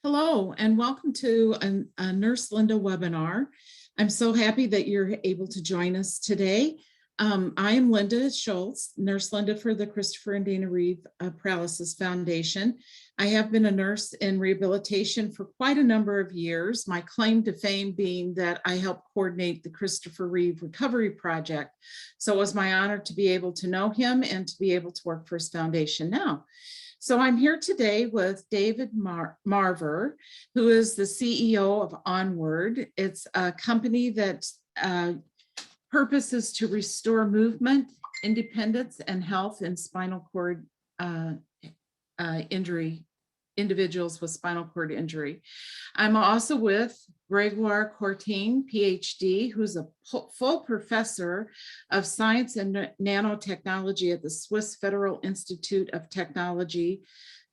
Hello, and welcome to a Nurse Linda webinar. I'm so happy that you're able to join us today. I am Linda Schultz, Nurse Linda for the Christopher and Dana Reeve Paralysis Foundation. I have been a nurse in rehabilitation for quite a number of years, my claim to fame being that I helped coordinate the Christopher Reeve Recovery Project. So it was my honor to be able to know him and to be able to work for his foundation now. So I'm here today with David Marver, who is the CEO of Onward. It's a company that purpose is to restore movement, independence, and health in spinal cord injury, individuals with spinal cord injury. I'm also with Gregoire Courtine, PhD, who's a full professor of science and nanotechnology at the Swiss Federal Institute of Technology,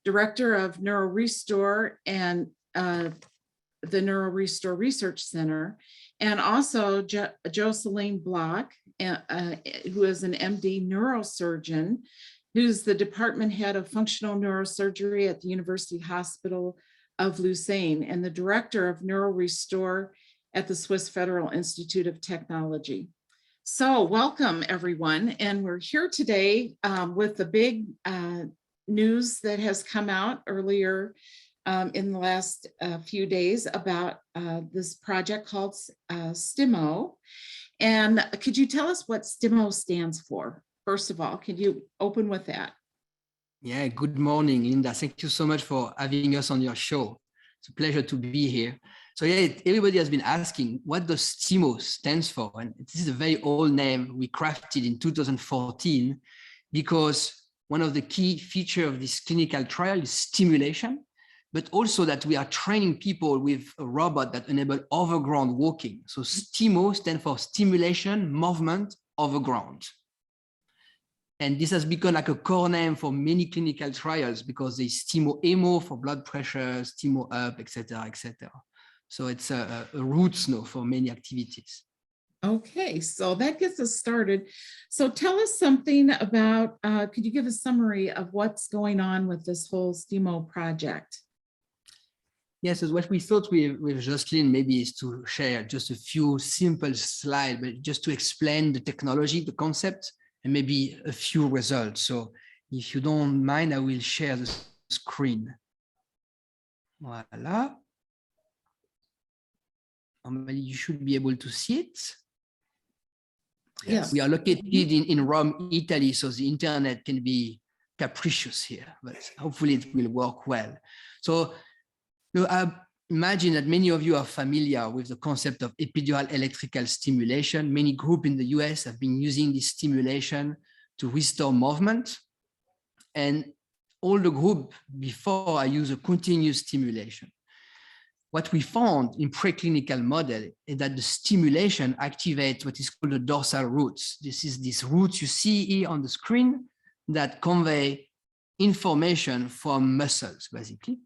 director of NeuroRestore and the NeuroRestore Research Center, and also Jocelyn Bloch, who is an MD neurosurgeon, who's the department head of functional neurosurgery at the University Hospital of Lausanne and the director of NeuroRestore at the Swiss Federal Institute of Technology. So welcome everyone. And we're here today with the big news that has come out earlier in the last few days about this project called STIMO. And could you tell us what STIMO stands for? First of all, could you open with that? Yeah, good morning, Linda. Thank you so much for having us on your show. It's a pleasure to be here. So yeah, everybody has been asking, what does STIMO stands for? And this is a very old name we crafted in 2014 because one of the key features of this clinical trial is stimulation, but also that we are training people with a robot that enables overground walking. So STIMO stands for Stimulation Movement Overground. And this has become like a core name for many clinical trials because there's STIMO-EMO for blood pressure, STIMO-UP, etc., etc. So it's a route now for many activities. Okay, so that gets us started. So tell us something about, could you give a summary of what's going on with this whole STIMO project? Yes, so what we thought with Jocelyn maybe is to share just a few simple slides, but just to explain the technology, the concept, and maybe a few results. So if you don't mind, I will share the screen. Voila. Normally you should be able to see it. Yes. We are located in Rome, Italy, so the internet can be capricious here, but hopefully it will work well. So I imagine that many of you are familiar with the concept of epidural electrical stimulation. Many groups in the US have been using this stimulation to restore movement. And all the group before I use a continuous stimulation. What we found in preclinical model is that the stimulation activates what is called the dorsal roots. This is these roots you see here on the screen that convey information from muscles, basically.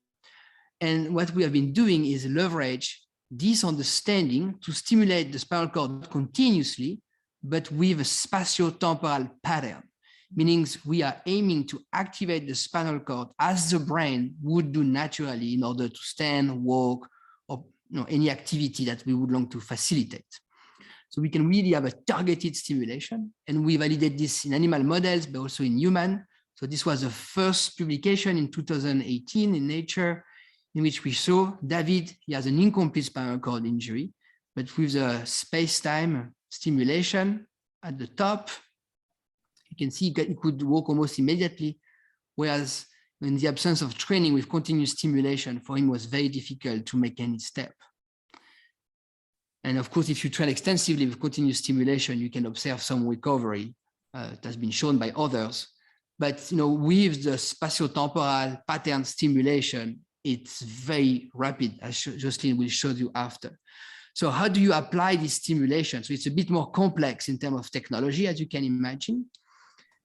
And what we have been doing is leverage this understanding to stimulate the spinal cord continuously, but with a spatio-temporal pattern, meaning we are aiming to activate the spinal cord as the brain would do naturally in order to stand, walk, or any activity that we would like to facilitate. So we can really have a targeted stimulation, and we validate this in animal models, but also in human. So this was the first publication in 2018 in Nature, in which we saw David, he has an incomplete spinal cord injury, but with the space-time stimulation at the top, you can see he could walk almost immediately, whereas in the absence of training with continuous stimulation, for him was very difficult to make any step. And of course, if you train extensively with continuous stimulation, you can observe some recovery. It has been shown by others. But with the spatio-temporal pattern stimulation, it's very rapid, as Jocelyn will show you after. So how do you apply this stimulation? So it's a bit more complex in terms of technology, as you can imagine.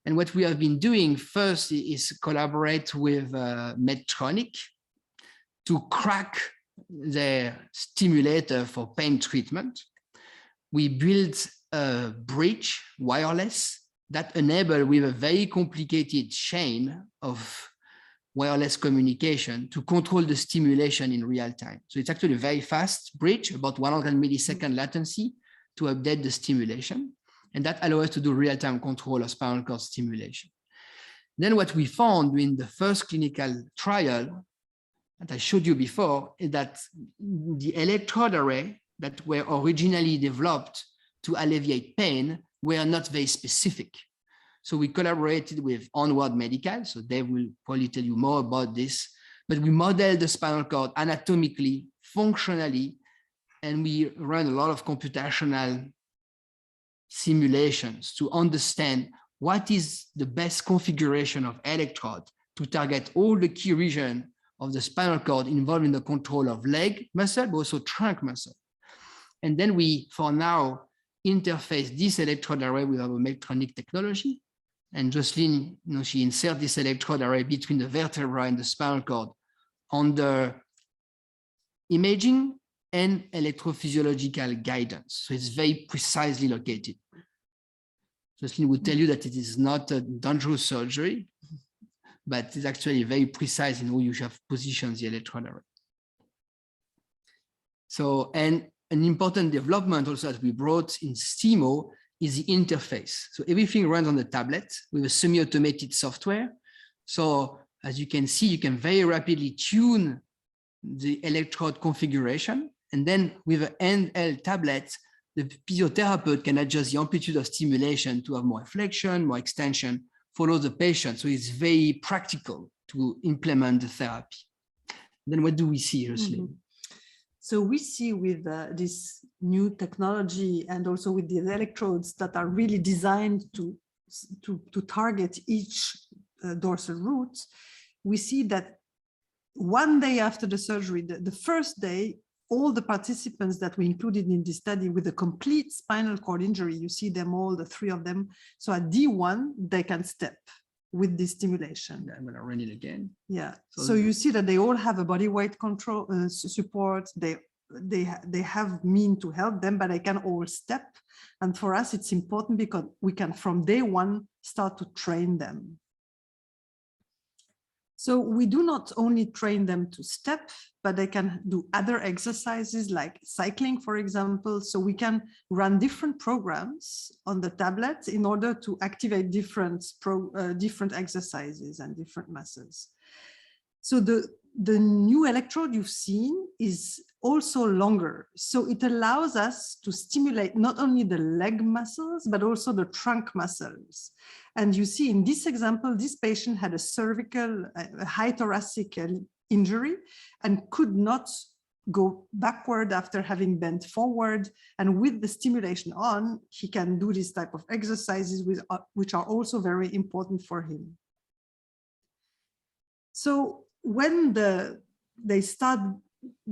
And what we have been doing first is collaborate with Medtronic to crack their stimulator for pain treatment. We built a bridge, wireless, that enable with a very complicated chain of wireless communication to control the stimulation in real time. So it's actually a very fast bridge, about 100 millisecond latency to update the stimulation. And that allows us to do real-time control of spinal cord stimulation. Then what we found during the first clinical trial that I showed you before is that the electrode array that were originally developed to alleviate pain were not very specific. So we collaborated with Onward Medical, so they will probably tell you more about this, but we modeled the spinal cord anatomically, functionally, and we ran a lot of computational simulations to understand what is the best configuration of electrode to target all the key regions of the spinal cord involved in the control of leg muscle, but also trunk muscle. And then we, for now, interface this electrode array with our electronic technology. And Jocelyn, she inserts this electrode array between the vertebra and the spinal cord under imaging and electrophysiological guidance. So it's very precisely located. Jocelyn would tell you that it is not a dangerous surgery, but it's actually very precise in how you have positioned the electrode array. So, and an important development also that we brought in STIMO is the interface. So everything runs on the tablet with a semi-automated software. So as you can see, you can very rapidly tune the electrode configuration. And then with an handheld tablet, the physiotherapist can adjust the amplitude of stimulation to have more flexion, more extension, follow the patient. So it's very practical to implement the therapy. Then what do we see, Jocelyn? So we see with this new technology and also with the electrodes that are really designed to target each dorsal root, we see that one day after the surgery, the first day, all the participants that we included in this study with a complete spinal cord injury, you see them all, the three of them. So at D1, they can step with this stimulation. I'm going to run it again. Yeah. So you see that they all have a body weight control support. They have mean to help them, but they can all step. And for us, it's important because we can from day one start to train them. So we do not only train them to step, but they can do other exercises like cycling, for example. So we can run different programs on the tablet in order to activate different exercises and different muscles. So the new electrode you've seen is also longer. So it allows us to stimulate not only the leg muscles, but also the trunk muscles. And you see in this example, this patient had a cervical, a high thoracic injury and could not go backward after having bent forward. And with the stimulation on, he can do this type of exercises which are also very important for him. So when they start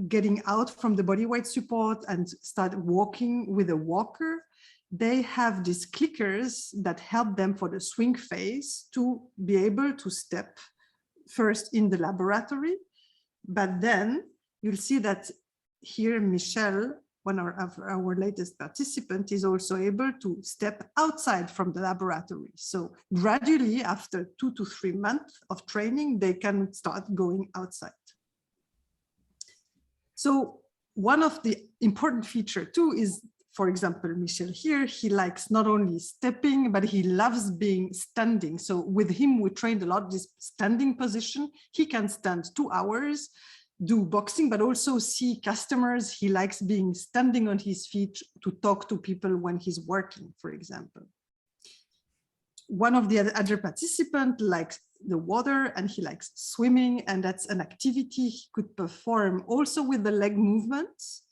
getting out from the body weight support and start walking with a walker, they have these clickers that help them for the swing phase to be able to step first in the laboratory. But then you'll see that here, Michelle, one of our latest participants, is also able to step outside from the laboratory. So gradually, after 2 to 3 months of training, they can start going outside. So one of the important features too is, for example, Michel here, he likes not only stepping, but he loves being standing. So with him, we trained a lot this standing position. He can stand 2 hours, do boxing, but also see customers. He likes being standing on his feet to talk to people when he's working, for example. One of the other participants likes the water and he likes swimming, and that's an activity he could perform also with the leg movements.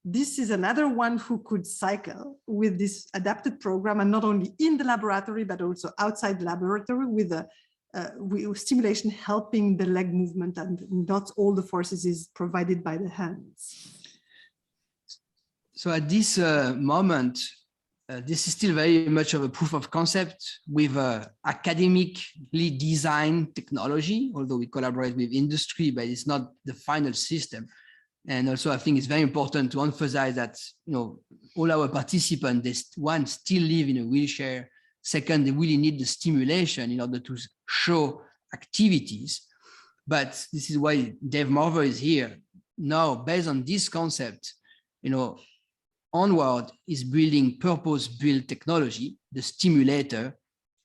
This is another one who could cycle with this adapted program, and not only in the laboratory, but also outside the laboratory with stimulation helping the leg movement, and not all the forces is provided by the hands. So at this moment, this is still very much of a proof of concept with academically designed technology, although we collaborate with industry, but it's not the final system. And also, I think it's very important to emphasize that, all our participants, one, still live in a wheelchair. Second, they really need the stimulation in order to show activities. But this is why Dave Marver is here. Now, based on this concept, Onward is building purpose-built technology, the stimulator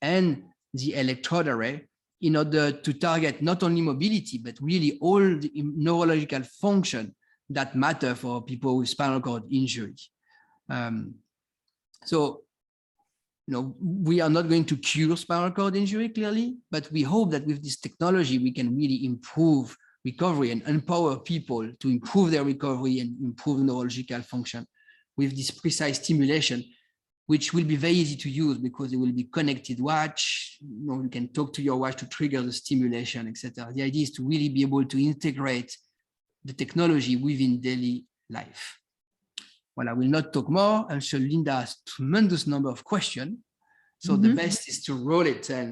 and the electrode array, in order to target not only mobility, but really all the neurological function that matter for people with spinal cord injury. So, we are not going to cure spinal cord injury, clearly, but we hope that with this technology, we can really improve recovery and empower people to improve their recovery and improve neurological function with this precise stimulation, which will be very easy to use because it will be connected watch. You can talk to your watch to trigger the stimulation, etc. The idea is to really be able to integrate the technology within daily life. Well, I will not talk more. I'm sure Linda has tremendous number of questions. So the best is to roll it and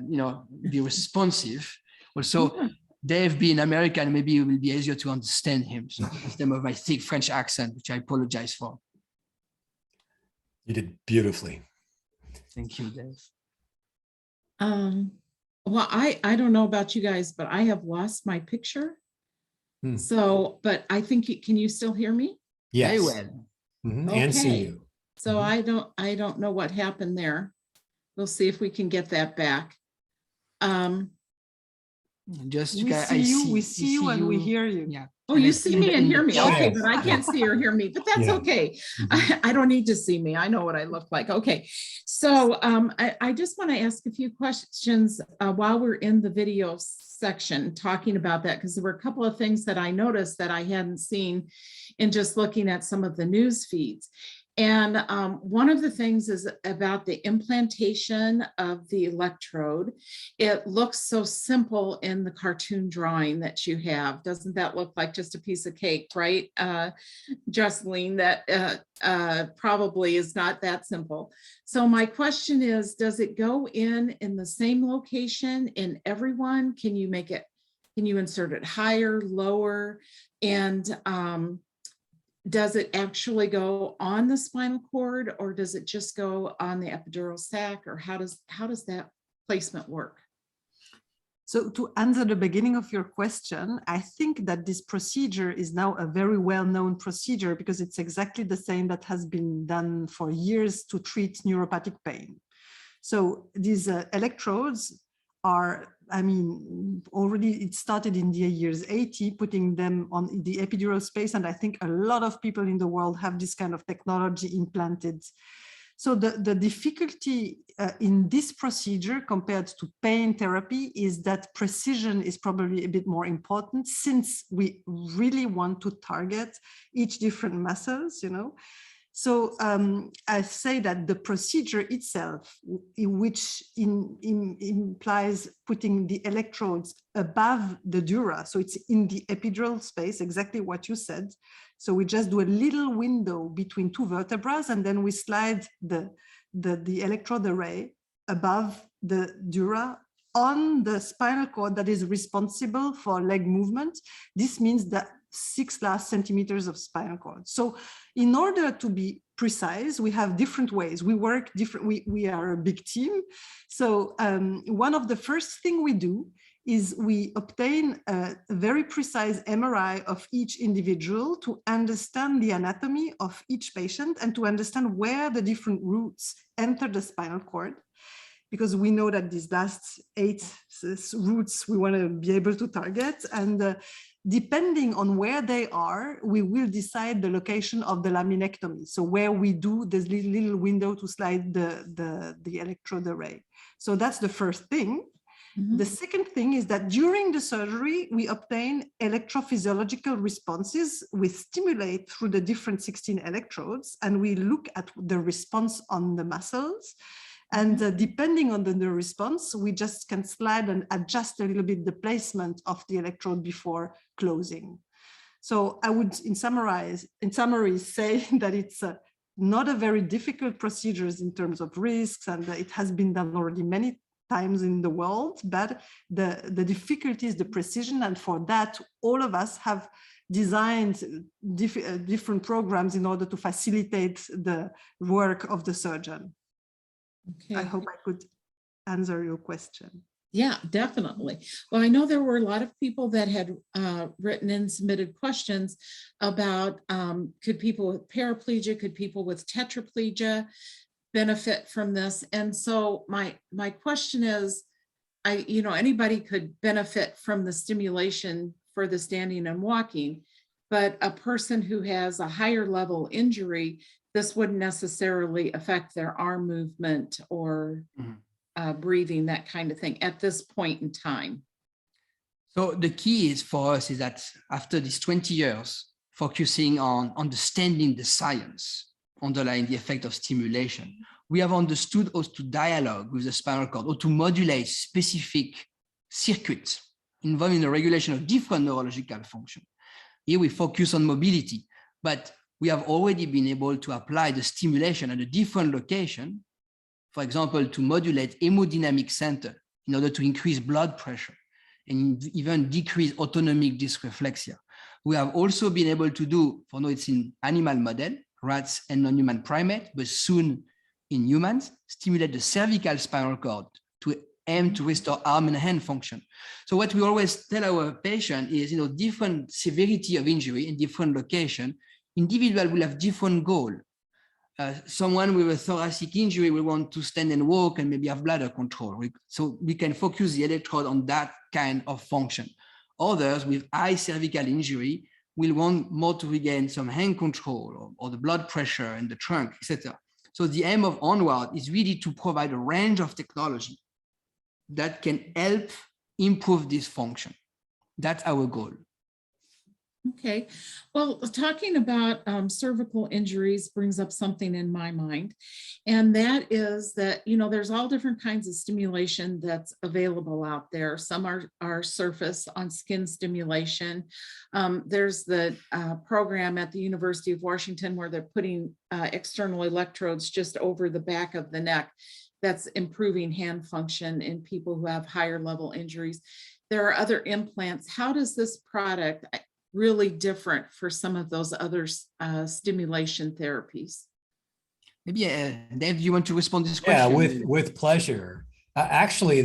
be responsive. Also, Dave being American, maybe it will be easier to understand him. So instead of my thick French accent, which I apologize for. You did beautifully. Thank you, Dave. Well, I don't know about you guys, but I have lost my picture. So, but I think can you still hear me? Yes. Very well. And see you. So I don't know what happened there. We'll see if we can get that back. Just we see you and we hear you. Yeah. Oh, you see me and hear me. Okay, Yes. but I can't see or hear me, but that's okay. I don't need to see me. I know what I look like. Okay. So I just want to ask a few questions while we're in the video section talking about that, because there were a couple of things that I noticed that I hadn't seen in just looking at some of the news feeds. And one of the things is about the implantation of the electrode. It looks so simple in the cartoon drawing that you have. Doesn't that look like just a piece of cake, right, Jocelyn? That probably is not that simple. So my question is, does it go in the same location in everyone? Can you insert it higher, lower? And does it actually go on the spinal cord, or does it just go on the epidural sac, or how does that placement work? So to answer the beginning of your question, I think that this procedure is now a very well-known procedure because it's exactly the same that has been done for years to treat neuropathic pain. So these electrodes are, already it started in the years 80, putting them on the epidural space. And I think a lot of people in the world have this kind of technology implanted. So the difficulty in this procedure compared to pain therapy is that precision is probably a bit more important, since we really want to target each different muscles, So I say that the procedure itself, which implies putting the electrodes above the dura, so it's in the epidural space, exactly what you said. So we just do a little window between two vertebrae, and then we slide the electrode array above the dura on the spinal cord that is responsible for leg movement. This means that 6 last centimeters of spinal cord. So in order to be precise, we have different ways. We work different, we are a big team. So one of the first thing we do is we obtain a very precise MRI of each individual to understand the anatomy of each patient and to understand where the different roots enter the spinal cord. Because we know that these last 8 roots we want to be able to target, and depending on where they are, we will decide the location of the laminectomy. So where we do this little window to slide the electrode array. So that's the first thing. The second thing is that during the surgery, we obtain electrophysiological responses. We stimulate through the different 16 electrodes, and we look at the response on the muscles. And depending on the response, we just can slide and adjust a little bit the placement of the electrode before closing. So I would, in summary, say that it's not a very difficult procedure in terms of risks, and it has been done already many times in the world, but the difficulty is the precision. And for that, all of us have designed different programs in order to facilitate the work of the surgeon. Okay. I hope I could answer your question. Yeah, definitely. Well, I know there were a lot of people that had written and submitted questions about could people with paraplegia, could people with tetraplegia benefit from this? And so my question is, anybody could benefit from the stimulation for the standing and walking, but a person who has a higher level injury, this wouldn't necessarily affect their arm movement or Mhm. breathing, that kind of thing at this point in time. So the key is for us is that after these 20 years, focusing on understanding the science underlying the effect of stimulation, we have understood how to dialogue with the spinal cord or to modulate specific circuits involving the regulation of different neurological function. Here we focus on mobility, but we have already been able to apply the stimulation at a different location, for example, to modulate hemodynamic center in order to increase blood pressure and even decrease autonomic dysreflexia. We have also been able to do, for now it's in animal model, rats and non-human primate, but soon in humans, stimulate the cervical spinal cord to aim to restore arm and hand function. So what we always tell our patient is, different severity of injury in different location, individual will have different goal. Someone with a thoracic injury will want to stand and walk and maybe have bladder control. So we can focus the electrode on that kind of function. Others with high cervical injury will want more to regain some hand control or the blood pressure and the trunk, etc. So the aim of Onward is really to provide a range of technology that can help improve this function. That's our goal. Okay, well, talking about cervical injuries brings up something in my mind, and that is that, there's all different kinds of stimulation that's available out there. Some are surface on skin stimulation. There's the program at the University of Washington where they're putting external electrodes just over the back of the neck. That's improving hand function in people who have higher level injuries. There are other implants. How does this product really different for some of those other stimulation therapies? Maybe Dave, do you want to respond to this Yeah, question? with pleasure. Actually,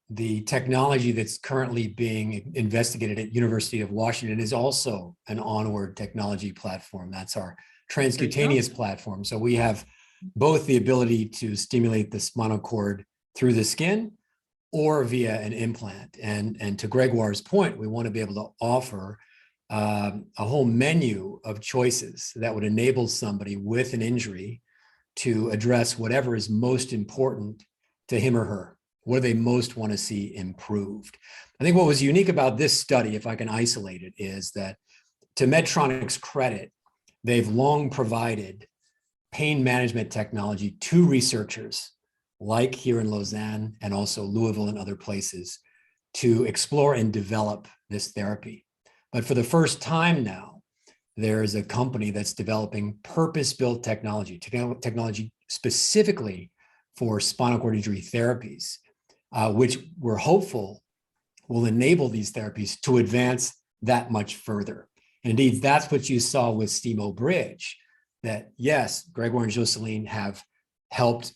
the technology that's currently being investigated at University of Washington is also an Onward technology platform. That's our transcutaneous platform. So we have both the ability to stimulate the spinal cord through the skin or via an implant. And to Gregoire's point, we want to be able to offer a whole menu of choices that would enable somebody with an injury to address whatever is most important to him or her, what do they most want to see improved. I think what was unique about this study, if I can isolate it, is that to Medtronic's credit, they've long provided pain management technology to researchers like here in Lausanne and also Louisville and other places to explore and develop this therapy. But for the first time now, there is a company that's developing purpose-built technology specifically for spinal cord injury therapies, which we're hopeful will enable these therapies to advance that much further. And indeed, that's what you saw with STIMO Bridge, that yes, Gregoire and Jocelyne have helped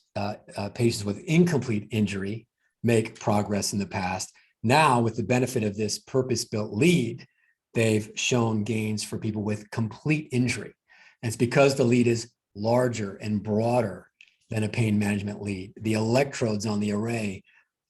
patients with incomplete injury make progress in the past. Now, with the benefit of this purpose-built lead, they've shown gains for people with complete injury. And it's because the lead is larger and broader than a pain management lead. The electrodes on the array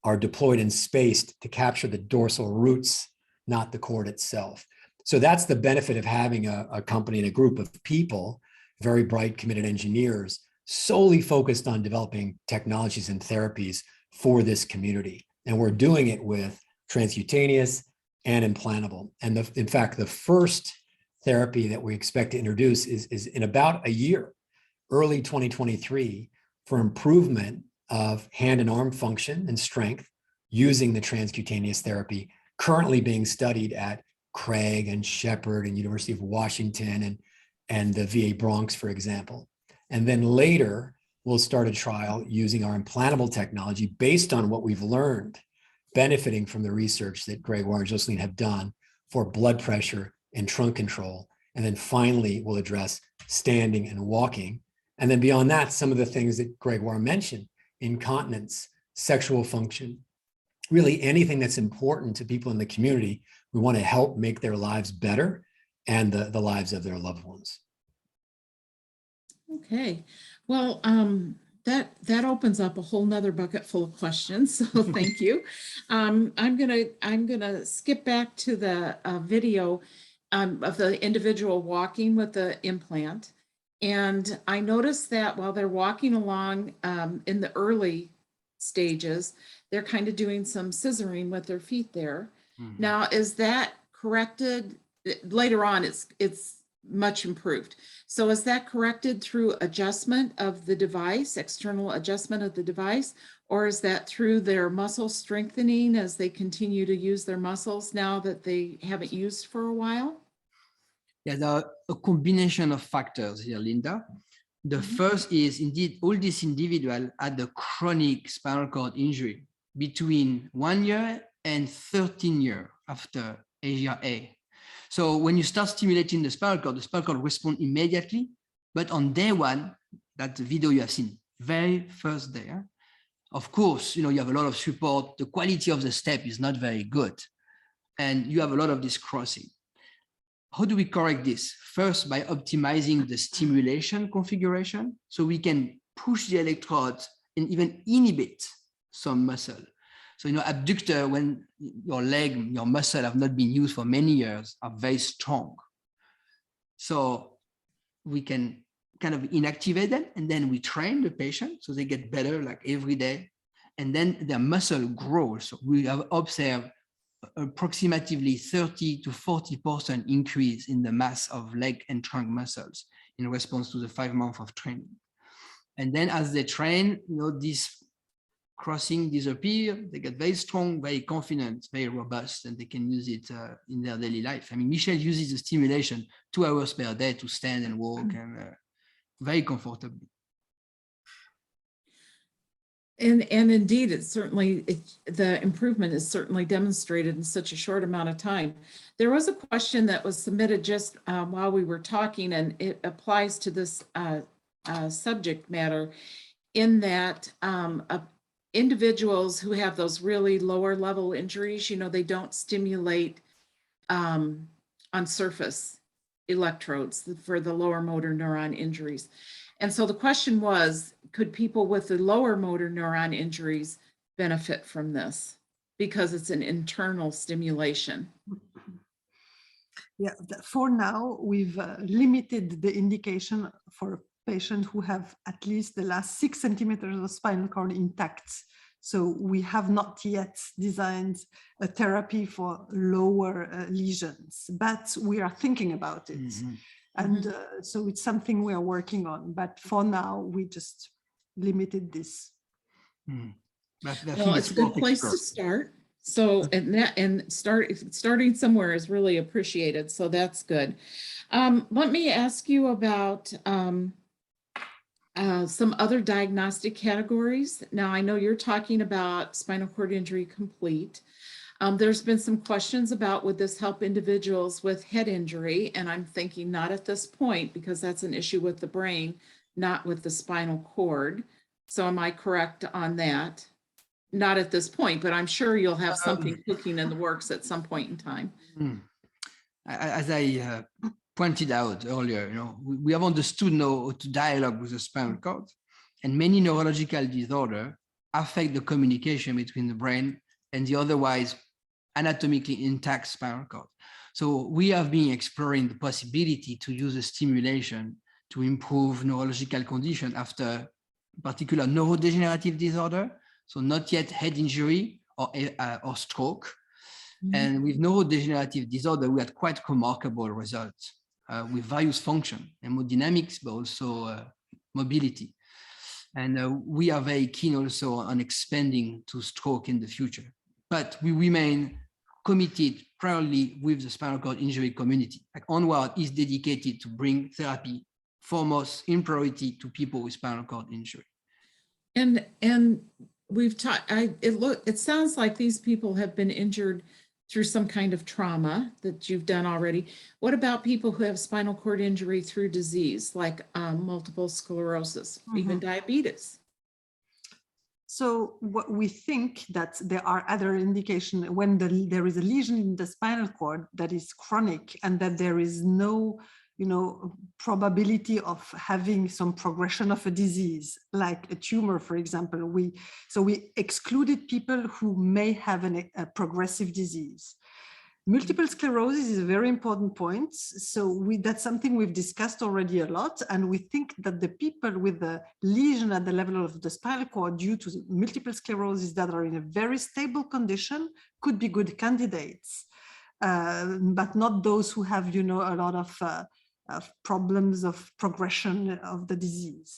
are deployed and spaced to capture the dorsal roots, not the cord itself. So that's the benefit of having a company and a group of people, very bright, committed engineers, solely focused on developing technologies and therapies for this community. And we're doing it with transcutaneous and implantable. And in fact, the first therapy that we expect to introduce is in about a year, early 2023, for improvement of hand and arm function and strength using the transcutaneous therapy currently being studied at Craig and Shepherd and University of Washington and the VA Bronx, for example. And then later, we'll start a trial using our implantable technology based on what we've learned, benefiting from the research that Gregoire and Jocelyne have done for blood pressure and trunk control. And then finally, we'll address standing and walking. And then beyond that, some of the things that Gregoire mentioned, incontinence, sexual function, really anything that's important to people in the community. We want to help make their lives better and the lives of their loved ones. Okay, well, that opens up a whole nother bucket full of questions. So thank you. I'm gonna skip back to the video of the individual walking with the implant. And I noticed that while they're walking along in the early stages, they're kind of doing some scissoring with their feet there. Mhm. Now, is that corrected? Later on, it's much improved. So is that corrected through adjustment of the device, external adjustment of the device, or is that through their muscle strengthening as they continue to use their muscles now that they haven't used for a while? Yeah, there are a combination of factors here, Linda. The first is indeed all these individuals had a chronic spinal cord injury between 1 year and 13 years after ASIA-A. So when you start stimulating the spinal cord responds immediately. But on day one, that's the video you have seen, very first day, of course, you have a lot of support. The quality of the step is not very good. And you have a lot of this crossing. How do we correct this? First, by optimizing the stimulation configuration, so we can push the electrode and even inhibit some muscle. So, abductor, when your leg, your muscle have not been used for many years, are very strong. So we can kind of inactivate them, and then we train the patient so they get better like every day. And then their muscle grows. So we have observed approximately 30 to 40% increase in the mass of leg and trunk muscles in response to the 5 months of training. And then as they train, this crossing disappear, they get very strong, very confident, very robust, and they can use it in their daily life. I mean, Michelle uses the stimulation 2 hours per day to stand and walk and very comfortably. And indeed, the improvement is certainly demonstrated in such a short amount of time. There was a question that was submitted just while we were talking, and it applies to this subject matter, in that individuals who have those really lower level injuries, they don't stimulate on surface electrodes for the lower motor neuron injuries. And so the question was, could people with the lower motor neuron injuries benefit from this? Because it's an internal stimulation. Yeah, for now, we've limited the indication for patients who have at least the last 6 centimeters of spinal cord intact. So we have not yet designed a therapy for lower lesions, but we are thinking about it. Mm-hmm. And so it's something we are working on, but for now, we just limited this. Well, it's a good place to start. So, starting somewhere is really appreciated. So that's good. Let me ask you about some other diagnostic categories. Now, I know you're talking about spinal cord injury complete. There's been some questions about, would this help individuals with head injury? And I'm thinking not at this point, because that's an issue with the brain, not with the spinal cord. So am I correct on that? Not at this point, but I'm sure you'll have something cooking in the works at some point in time. As I pointed out earlier, we have understood now how to dialogue with the spinal cord, and many neurological disorders affect the communication between the brain and the otherwise anatomically intact spinal cord. So we have been exploring the possibility to use a stimulation to improve neurological condition after particular neurodegenerative disorder, so not yet head injury or stroke. And with neurodegenerative disorder, we had quite remarkable results with various function, hemodynamics, but also mobility. And we are very keen also on expanding to stroke in the future. But we remain committed primarily with the spinal cord injury community. Like Onward is dedicated to bring therapy foremost in priority to people with spinal cord injury. And we've talked, it sounds like these people have been injured through some kind of trauma that you've done already. What about people who have spinal cord injury through disease, like multiple sclerosis, even diabetes? So what we think that there are other indications when there is a lesion in the spinal cord that is chronic and that there is no, probability of having some progression of a disease, like a tumor, for example. We excluded people who may have a progressive disease. Multiple sclerosis is a very important point. So that's something we've discussed already a lot. And we think that the people with the lesion at the level of the spinal cord due to multiple sclerosis that are in a very stable condition could be good candidates, but not those who have, a lot of problems of progression of the disease.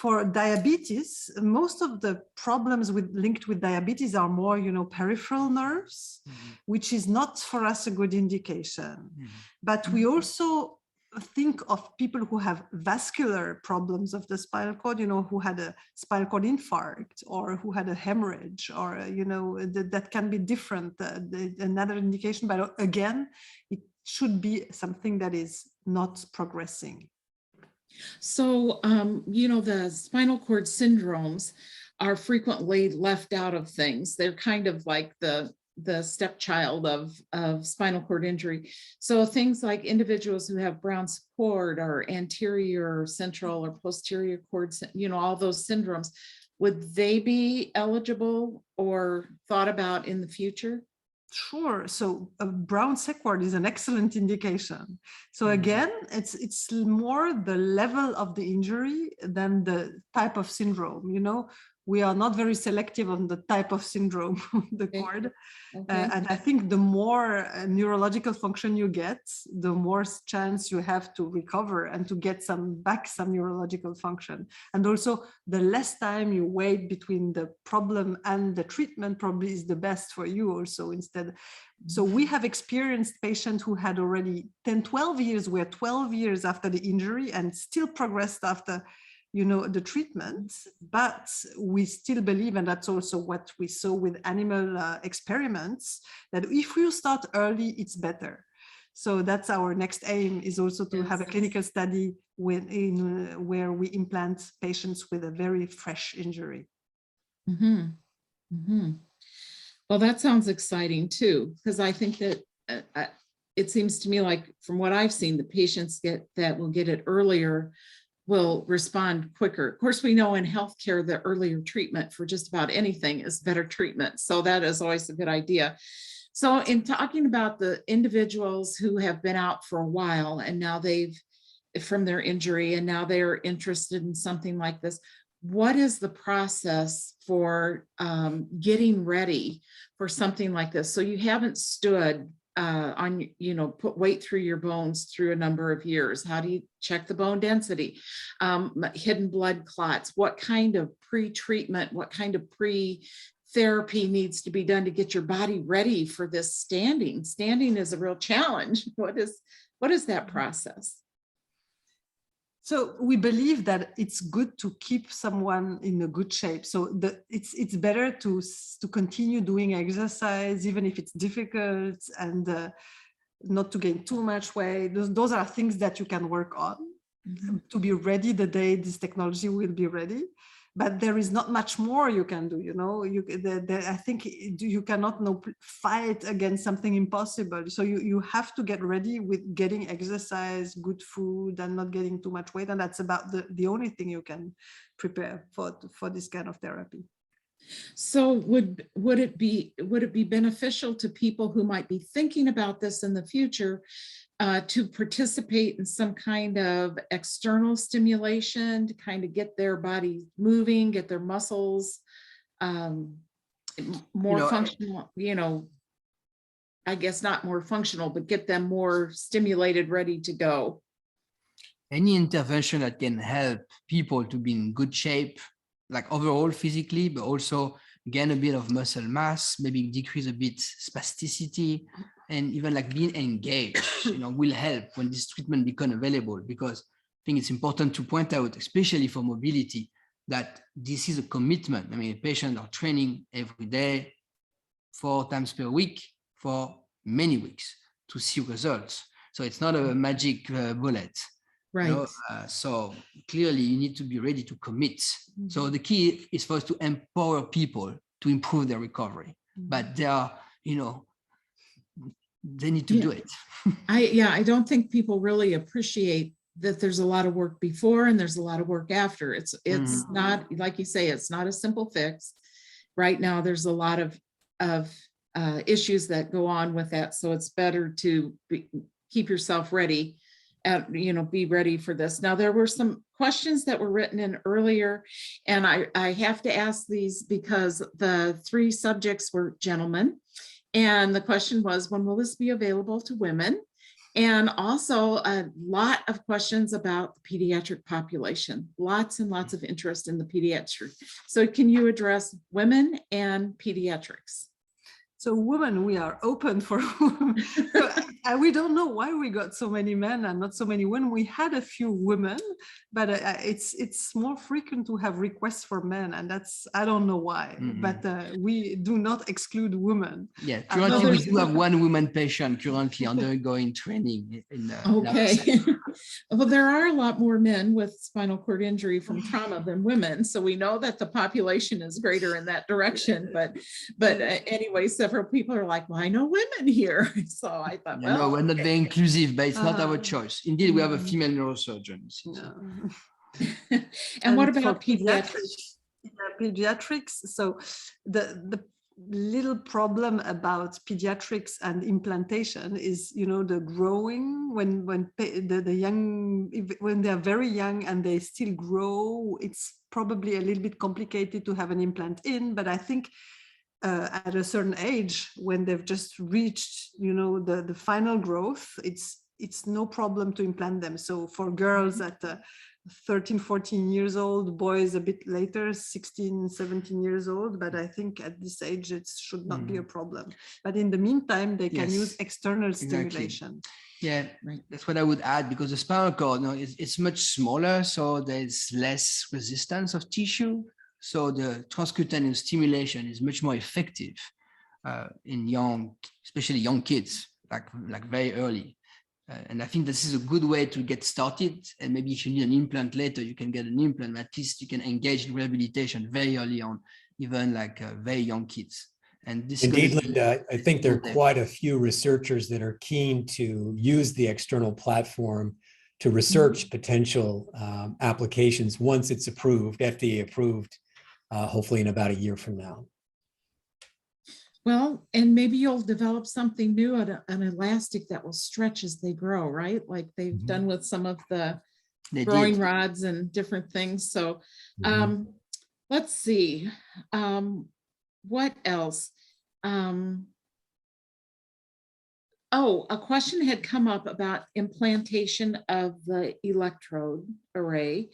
For diabetes, most of the problems linked with diabetes are more, peripheral nerves, which is not for us a good indication. But we also think of people who have vascular problems of the spinal cord, who had a spinal cord infarct or who had a hemorrhage, or, that can be different, another indication. But again, it should be something that is not progressing. So, the spinal cord syndromes are frequently left out of things. They're kind of like the stepchild of spinal cord injury. So things like individuals who have Brown support or anterior, or central, or posterior cords, all those syndromes, would they be eligible or thought about in the future? Sure. So Brown Sequard is an excellent indication. So again, it's more the level of the injury than the type of syndrome. We are not very selective on the type of syndrome of the cord. And I think the more neurological function you get, the more chance you have to recover and to get some neurological function. And also the less time you wait between the problem and the treatment probably is the best for you also instead. So we have experienced patients who had already 10, 12 years, were 12 years after the injury and still progressed after the treatment, but we still believe, and that's also what we saw with animal experiments, that if you start early, it's better. So that's our next aim, is also to have a clinical study where we implant patients with a very fresh injury. Well, that sounds exciting too, because I think that it seems to me like, from what I've seen, the patients that will get it earlier will respond quicker. Of course, we know in healthcare, the earlier treatment for just about anything is better treatment. So that is always a good idea. So in talking about the individuals who have been out for a while and now from their injury, and now they're interested in something like this, what is the process for getting ready for something like this? So you haven't stood put weight through your bones through a number of years. How do you check the bone density? Hidden blood clots, what kind of pre-treatment, what kind of pre-therapy needs to be done to get your body ready for this standing? Standing is a real challenge. What is that process? So we believe that it's good to keep someone in a good shape. So it's better to continue doing exercise, even if it's difficult, and not to gain too much weight. Those are things that you can work on to be ready the day this technology will be ready. But there is not much more you can do, I think you cannot fight against something impossible. So you have to get ready with getting exercise, good food, and not getting too much weight. And that's about the only thing you can prepare for this kind of therapy. So would it be beneficial to people who might be thinking about this in the future to participate in some kind of external stimulation to kind of get their body moving, get their muscles more functional, I guess not more functional, but get them more stimulated, ready to go? Any intervention that can help people to be in good shape, like overall physically, but also gain a bit of muscle mass, maybe decrease a bit spasticity, and even like being engaged, will help when this treatment becomes available. Because I think it's important to point out, especially for mobility, that this is a commitment. I mean, patients are training every day, 4 times per week for many weeks to see results. So it's not a magic bullet. right. So clearly you need to be ready to commit. So the key is for us to empower people to improve their recovery, but they are, they need to Yeah. do it. I don't think people really appreciate that there's a lot of work before and there's a lot of work after. It's not, like you say, it's not a simple fix. Right now, there's a lot of issues that go on with that. So it's better to keep yourself ready, be ready for this. Now, there were some questions that were written in earlier, and I have to ask these because the 3 subjects were gentlemen. And the question was, when will this be available to women? And also a lot of questions about the pediatric population, lots and lots of interest in the pediatric. So can you address women and pediatrics? So women, we are open for women. We don't know why we got so many men and not so many women. We had a few women, but it's more frequent to have requests for men, and I don't know why. But we do not exclude women. Yeah, currently we do have 1 woman patient currently undergoing training in okay. Well, there are a lot more men with spinal cord injury from trauma than women, so we know that the population is greater in that direction. But anyway, several people are like, well, I know women here. So I thought, well, no, we're not very inclusive, but it's not our choice. Indeed, we have a female neurosurgeon. And what about pediatrics? Pediatrics. So the little problem about pediatrics and implantation is, the growing when they're very young and they still grow. It's probably a little bit complicated to have an implant in, but I think at a certain age, when they've just reached, the final growth, it's no problem to implant them. So for girls at 13, 14 years old, boys a bit later, 16, 17 years old. But I think at this age, it should not be a problem. But in the meantime, they can use external stimulation. Yeah, right. That's what I would add, because the spinal cord, it's much smaller, so there's less resistance of tissue. So the transcutaneous stimulation is much more effective in especially young kids, like very early. And I think this is a good way to get started. And maybe if you need an implant later, you can get an implant. At least you can engage in rehabilitation very early on, even like very young kids. And this indeed, Linda, I think there are quite a few researchers that are keen to use the external platform to research potential applications once it's approved, FDA approved, hopefully in about a year from now. Well, and maybe you'll develop something new, an elastic that will stretch as they grow, right? Like they've done with some of the growing rods and different things. So let's see, what else? A question had come up about implantation of the electrode array.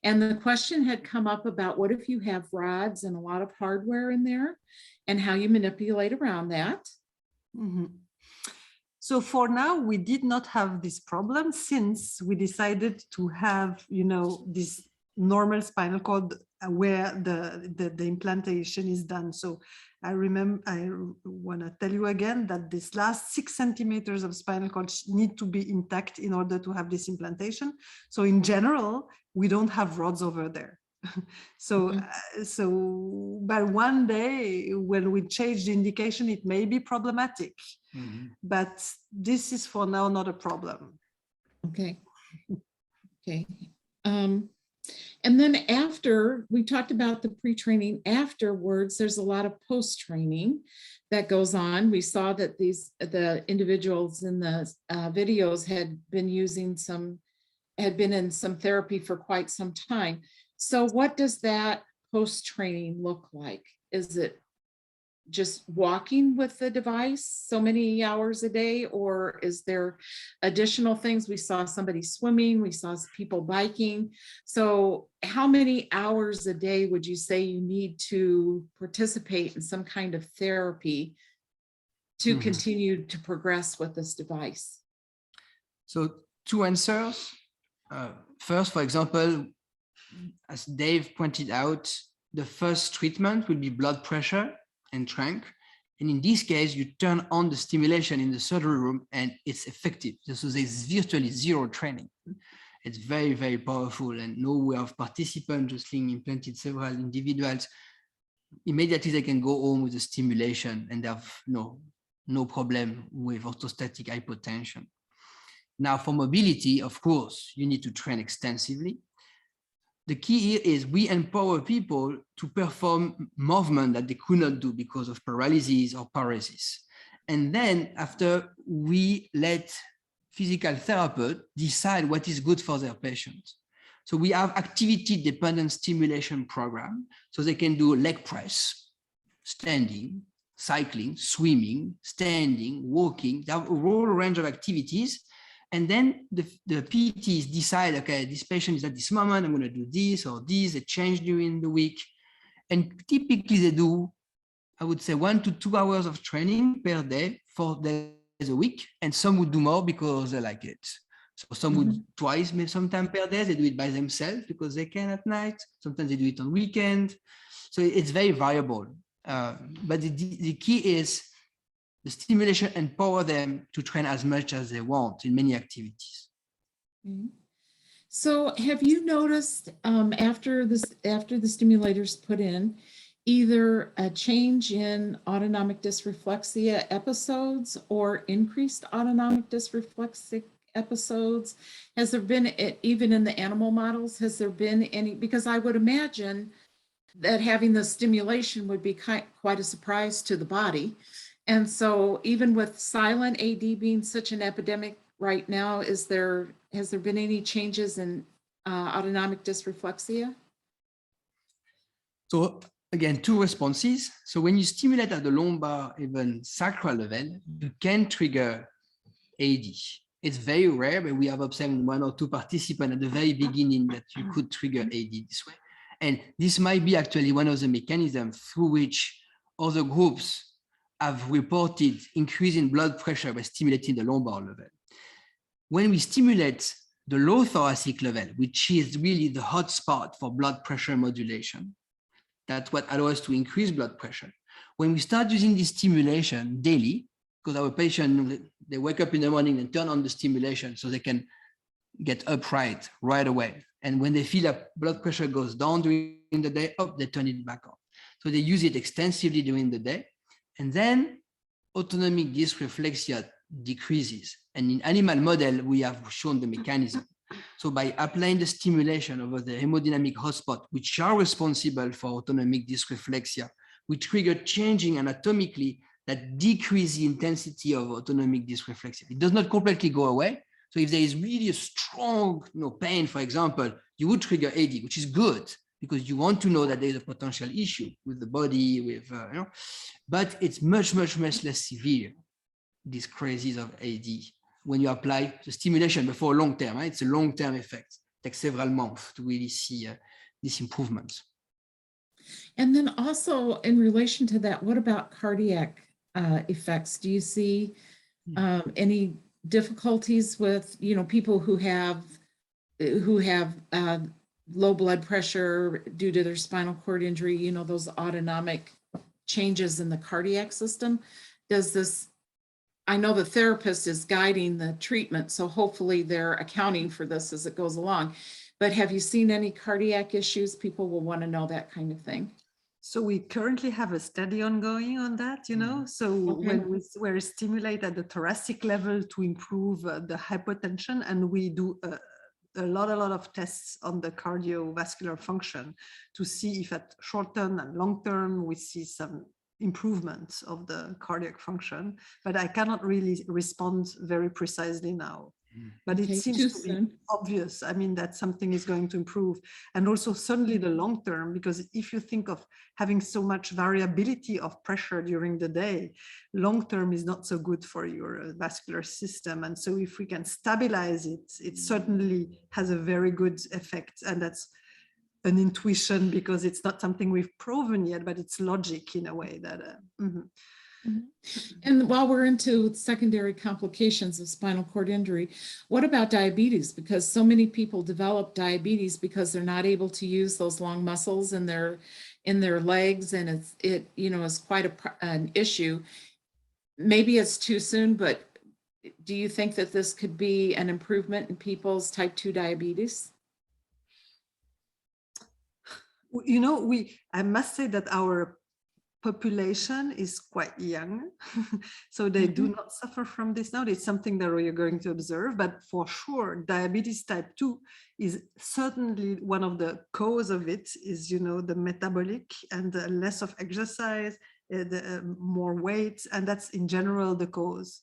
And the question had come up about what if you have rods and a lot of hardware in there and how you manipulate around that. So for now, we did not have this problem since we decided to have, this normal spinal cord where the implantation is done. So I want to tell you again that this last 6 centimeters of spinal cord need to be intact in order to have this implantation. So in general, we don't have rods over there. But one day when we change the indication, it may be problematic, but this is for now not a problem. Okay. And then after we talked about the pre-training, afterwards, there's a lot of post-training that goes on. We saw that the individuals in the videos had been in some therapy for quite some time. So what does that post-training look like? Is it just walking with the device so many hours a day, or is there additional things? We saw somebody swimming, we saw people biking. So how many hours a day would you say you need to participate in some kind of therapy to continue to progress with this device? So 2 answers. First, for example, as Dave pointed out, the first treatment will be blood pressure and trunk. And in this case, you turn on the stimulation in the surgery room and it's effective. So there's virtually zero training. It's very, very powerful. And know we have participants just implanted several individuals. Immediately they can go home with the stimulation and they have no problem with orthostatic hypotension. Now for mobility, of course, you need to train extensively. The key here is we empower people to perform movement that they could not do because of paralysis or paresis. And then after, we let physical therapists decide what is good for their patients. So we have activity-dependent stimulation program, so they can do leg press, standing, cycling, swimming, standing, walking. They have a whole range of activities. And then the PTs decide, okay, this patient is at this moment, I'm going to do this or this, they change during the week. And typically they do, I would say 1 to 2 hours of training per day, 4 days a week. And some would do more because they like it. So some would twice, maybe sometimes per day, they do it by themselves because they can at night. Sometimes they do it on weekend. So it's very variable. But the key is the stimulation empower them to train as much as they want in many activities. So have you noticed after the stimulators put in, either a change in autonomic dysreflexia episodes or increased autonomic dysreflexic episodes? Has there been, even in the animal models, has there been any, because I would imagine that having the stimulation would be quite a surprise to the body. And so even with silent AD being such an epidemic right now, has there been any changes in autonomic dysreflexia? So again, 2 responses. So when you stimulate at the lumbar, even sacral level, you can trigger AD. It's very rare, but we have observed 1 or 2 participants at the very beginning that you could trigger AD this way. And this might be actually one of the mechanisms through which other groups have reported increase in blood pressure by stimulating the lumbar level. When we stimulate the low thoracic level, which is really the hot spot for blood pressure modulation, that's what allows us to increase blood pressure. When we start using this stimulation daily, because our patient, they wake up in the morning and turn on the stimulation so they can get upright right away. And when they feel that blood pressure goes down during the day, they turn it back on. So they use it extensively during the day. And then autonomic dysreflexia decreases. And in animal model, we have shown the mechanism. So by applying the stimulation over the hemodynamic hotspot, which are responsible for autonomic dysreflexia, we trigger changing anatomically that decrease the intensity of autonomic dysreflexia. It does not completely go away. So if there is really a strong pain, for example, you would trigger AD, which is good because you want to know that there is a potential issue with the body, with, but it's much, much, much less severe, these crises of AD, when you apply the stimulation before long term. Right? It's a long-term effect. It takes several months to really see these improvements. And then also in relation to that, what about cardiac effects? Do you see any difficulties with, people who have low blood pressure due to their spinal cord injury, those autonomic changes in the cardiac system? Does this, I know the therapist is guiding the treatment, so hopefully they're accounting for this as it goes along. But have you seen any cardiac issues? People will want to know that kind of thing. So we currently have a study ongoing on that, so when we stimulate at the thoracic level to improve the hypotension, and we do a lot of tests on the cardiovascular function to see if at short term and long term we see some improvements of the cardiac function, but I cannot really respond very precisely now. But it seems to be obvious. I mean, that something is going to improve. And also certainly the long term, because if you think of having so much variability of pressure during the day, long term is not so good for your vascular system. And so if we can stabilize it, it certainly has a very good effect. And that's an intuition because it's not something we've proven yet, but it's logic in a way that And while we're into secondary complications of spinal cord injury, what about diabetes? Because so many people develop diabetes because they're not able to use those long muscles in their legs, and it is quite an issue. Maybe it's too soon, but do you think that this could be an improvement in people's type 2 diabetes? You know, I must say that our population is quite young, so they do not suffer from this now. It's something that we are going to observe, but for sure, diabetes type 2 is certainly one of the cause of it is, you know, the metabolic and the less of exercise, the more weight, and that's in general the cause.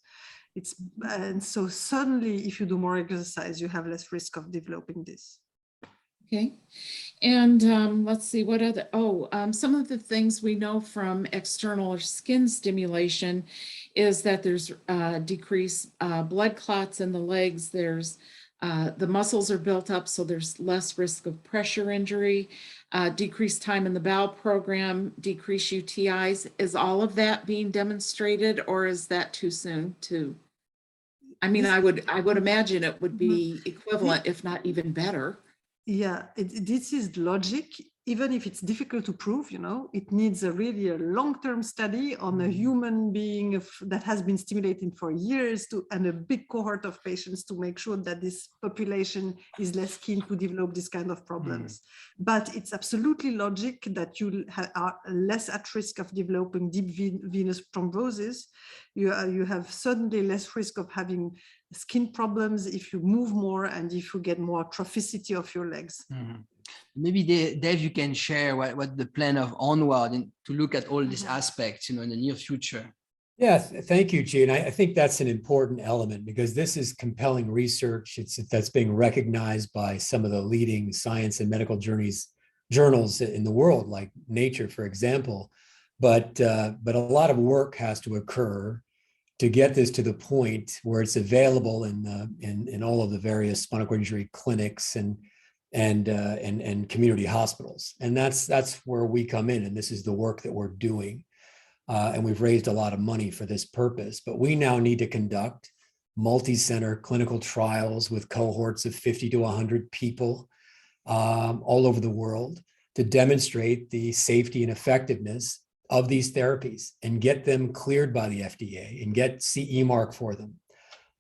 And so certainly if you do more exercise, you have less risk of developing this. Okay, and let's see what other, some of the things we know from external or skin stimulation is that there's decreased blood clots in the legs. There's the muscles are built up, so there's less risk of pressure injury, decreased time in the bowel program, decreased UTIs. Is all of that being demonstrated, or is that too soon to? I mean, I would imagine it would be equivalent, if not even better. Yeah, this is logic, even if it's difficult to prove, you know, it needs really a long-term study on a human being that has been stimulated for years and a big cohort of patients to make sure that this population is less keen to develop this kind of problems. But it's absolutely logic that you are less at risk of developing deep venous thrombosis. You have certainly less risk of having skin problems if you move more and if you get more trophicity of your legs. Maybe Dave, you can share what the plan of Onward and to look at all these aspects, you know, in the near future. Yeah, thank you, Jean. I think that's an important element because this is compelling research. That's being recognized by some of the leading science and medical journals in the world, like Nature, for example. But a lot of work has to occur to get this to the point where it's available in all of the various spinal cord injury clinics and community hospitals. And that's where we come in. And this is the work that we're doing. And we've raised a lot of money for this purpose. But we now need to conduct multi-center clinical trials with cohorts of 50 to 100 people all over the world to demonstrate the safety and effectiveness of these therapies and get them cleared by the FDA and get CE mark for them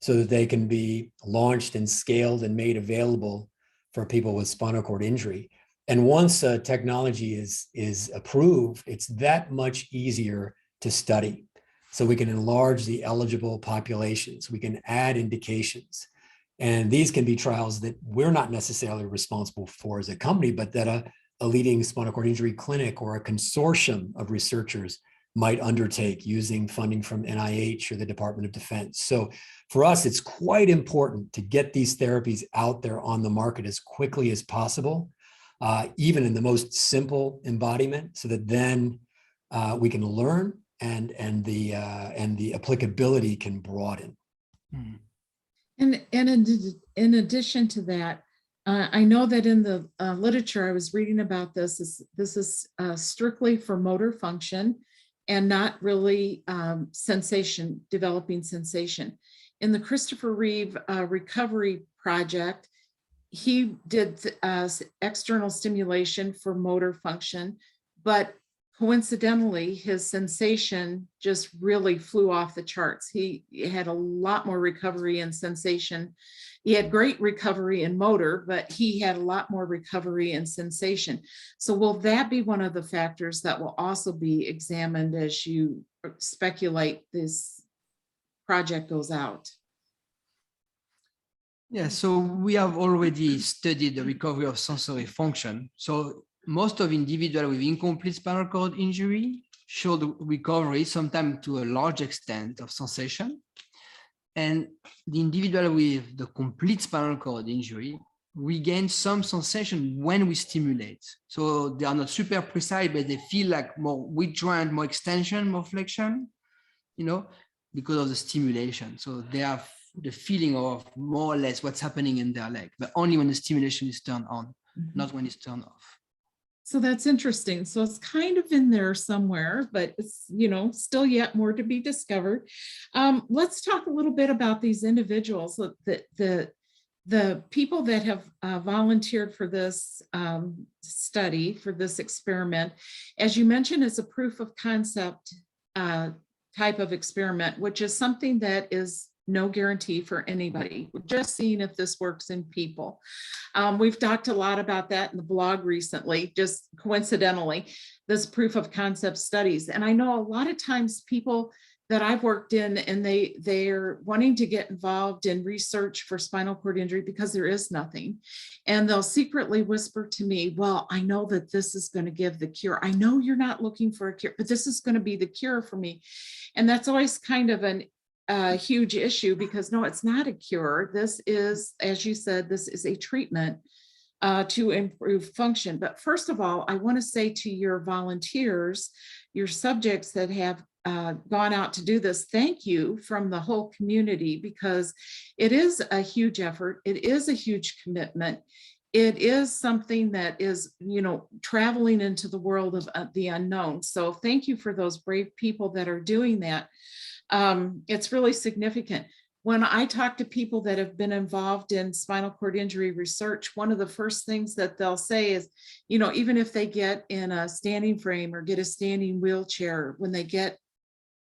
so that they can be launched and scaled and made available for people with spinal cord injury. And once a technology is approved, it's that much easier to study. So we can enlarge the eligible populations, we can add indications. And these can be trials that we're not necessarily responsible for as a company, but that a leading spinal cord injury clinic or a consortium of researchers might undertake using funding from NIH or the Department of Defense. So for us, it's quite important to get these therapies out there on the market as quickly as possible, even in the most simple embodiment, so that then we can learn and the applicability can broaden. And in addition to that, I know that in the literature I was reading about this is strictly for motor function and not really developing sensation. In the Christopher Reeve Recovery Project, he did external stimulation for motor function, but coincidentally, his sensation just really flew off the charts. He had a lot more recovery and sensation. He had great recovery in motor, but he had a lot more recovery and sensation. So will that be one of the factors that will also be examined as you speculate this project goes out? Yeah, so we have already studied the recovery of sensory function. So most of individuals with incomplete spinal cord injury showed recovery, sometimes to a large extent of sensation. And the individual with the complete spinal cord injury regain some sensation when we stimulate. So they are not super precise, but they feel like more withdrawn, more extension, more flexion, you know, because of the stimulation. So they have the feeling of more or less what's happening in their leg, but only when the stimulation is turned on, not when it's turned off. So that's interesting. So it's kind of in there somewhere, but it's, you know, still yet more to be discovered. Let's talk a little bit about these individuals, the people that have volunteered for this study, for this experiment. As you mentioned, it's a proof of concept type of experiment, which is something that is no guarantee for anybody. We're just seeing if this works in people. We've talked a lot about that in the blog recently, just coincidentally, this proof of concept studies. And I know a lot of times people that I've worked in, and they're wanting to get involved in research for spinal cord injury because there is nothing. And they'll secretly whisper to me, well, I know that this is going to give the cure. I know you're not looking for a cure, but this is going to be the cure for me. And that's always kind of a huge issue, because no, it's not a cure. This is, as you said, this is a treatment to improve function. But first of all, I want to say to your volunteers, your subjects that have gone out to do this, thank you from the whole community, because it is a huge effort. It is a huge commitment. It is something that is, you know, traveling into the world of the unknown. So thank you for those brave people that are doing that. It's really significant. When I talk to people that have been involved in spinal cord injury research, one of the first things that they'll say is, you know, even if they get in a standing frame or get a standing wheelchair, when they get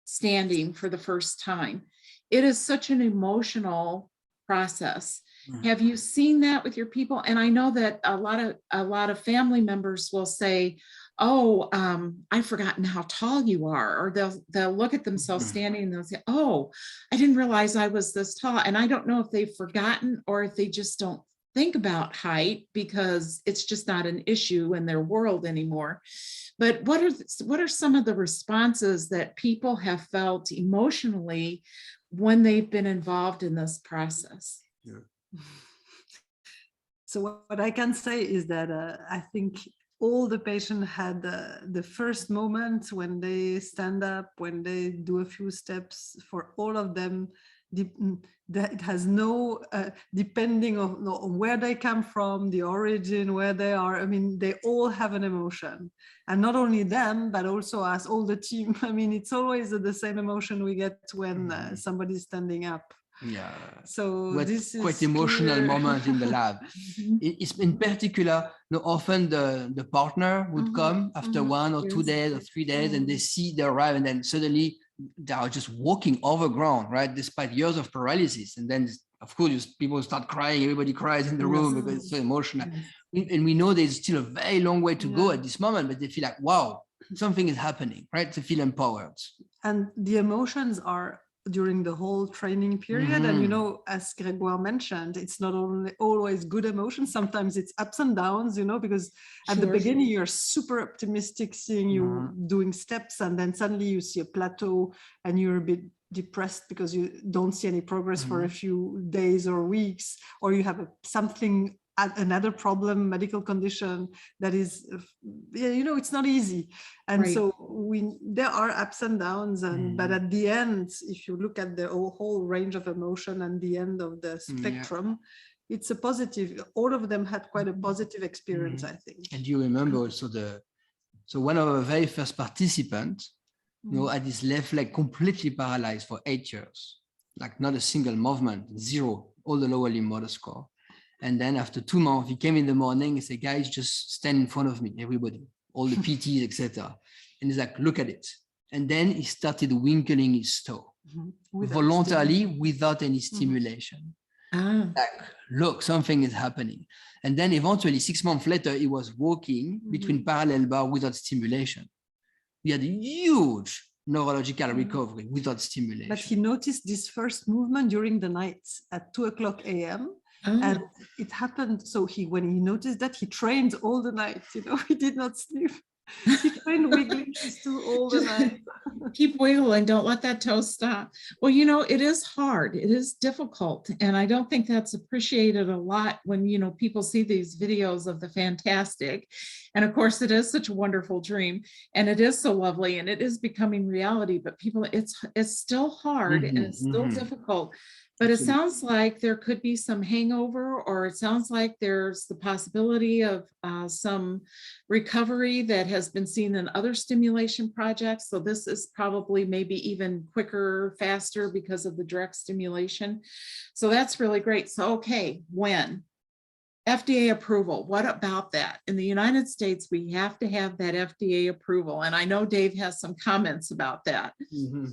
standing for the first time, it is such an emotional process. Have you seen that with your people? And I know that a lot of family members will say, oh, I've forgotten how tall you are, or they'll look at themselves standing and they'll say, oh, I didn't realize I was this tall. And I don't know if they've forgotten or if they just don't think about height because it's just not an issue in their world anymore. But what are some of the responses that people have felt emotionally when they've been involved in this process? So what I can say is that I think all the patients had the first moment when they stand up, when they do a few steps, for all of them, that it has no, depending on where they come from, the origin, where they are, I mean, they all have an emotion. And not only them, but also us, all the team. I mean, it's always the same emotion we get when somebody's standing up. Yeah. So this is quite emotional clear. moment in the lab. It's in particular, often the partner would come after 1 or 2 days or 3 days, and they arrive, and then suddenly they are just walking over ground, right? Despite years of paralysis. And then, of course, people start crying. Everybody cries in the room because it's so emotional. And we know there's still a very long way to go at this moment, but they feel like, wow, something is happening, right? They feel empowered. And the emotions are during the whole training period. And, you know, as Grégoire mentioned, it's not only always good emotions. Sometimes it's ups and downs, you know, because at the beginning, you're super optimistic seeing you doing steps, and then suddenly you see a plateau and you're a bit depressed because you don't see any progress for a few days or weeks, or you have something, another problem, medical condition that is, you know, it's not easy. And so there are ups and downs, and but at the end, if you look at the whole range of emotion and the end of the spectrum, it's a positive. All of them had quite a positive experience, I think. And you remember also so one of our very first participants, you know, had his left leg completely paralyzed for 8 years, like not a single movement, zero, all the lower limb motor score. And then after 2 months, he came in the morning and said, guys, just stand in front of me, everybody, all the PTs, etc. And he's like, look at it. And then he started winkling his toe voluntarily without any stimulation. Like, look, something is happening. And then eventually 6 months later, he was walking between parallel bars without stimulation. We had a huge neurological recovery without stimulation. But he noticed this first movement during the night at 2:00 a.m. And it happened. So when he noticed that, he trained all the night, you know, he did not sleep. He trained wiggling his toe all the night. Keep wiggling, don't let that toe stop. Well, you know, it is hard, it is difficult. And I don't think that's appreciated a lot when, you know, people see these videos of the fantastic. And of course, it is such a wonderful dream, and it is so lovely, and it is becoming reality, but people, it's still hard and it's still difficult. But it sounds like there could be some hangover, or it sounds like there's the possibility of some recovery that has been seen in other stimulation projects. So this is probably maybe even quicker, faster because of the direct stimulation. So that's really great. So, okay, when? FDA approval, what about that? In the United States, we have to have that FDA approval. And I know Dave has some comments about that.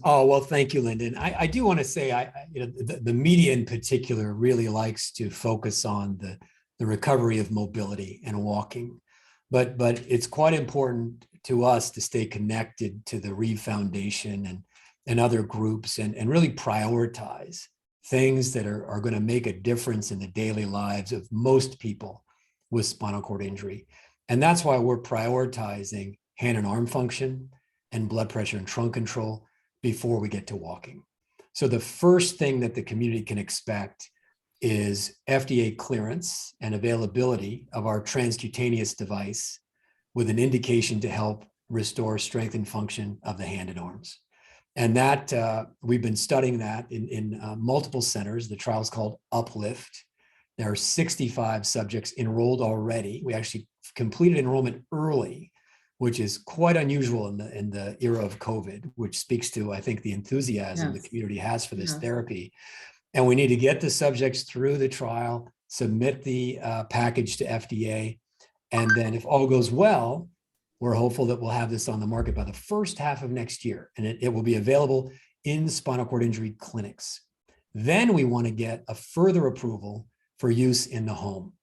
Oh, well, thank you, Lyndon. I do want to say, the media in particular really likes to focus on the recovery of mobility and walking. But it's quite important to us to stay connected to the Reeve Foundation and other groups and really prioritize things that are going to make a difference in the daily lives of most people with spinal cord injury. And that's why we're prioritizing hand and arm function and blood pressure and trunk control before we get to walking. So the first thing that the community can expect is FDA clearance and availability of our transcutaneous device with an indication to help restore strength and function of the hand and arms. And that we've been studying that in multiple centers. The trial is called Uplift. There are 65 subjects enrolled already. We actually completed enrollment early, which is quite unusual in the era of COVID, which speaks to, I think, the enthusiasm the community has for this therapy. And we need to get the subjects through the trial, submit the package to FDA. And then if all goes well, we're hopeful that we'll have this on the market by the first half of next year, and it will be available in spinal cord injury clinics. Then we want to get a further approval for use in the home.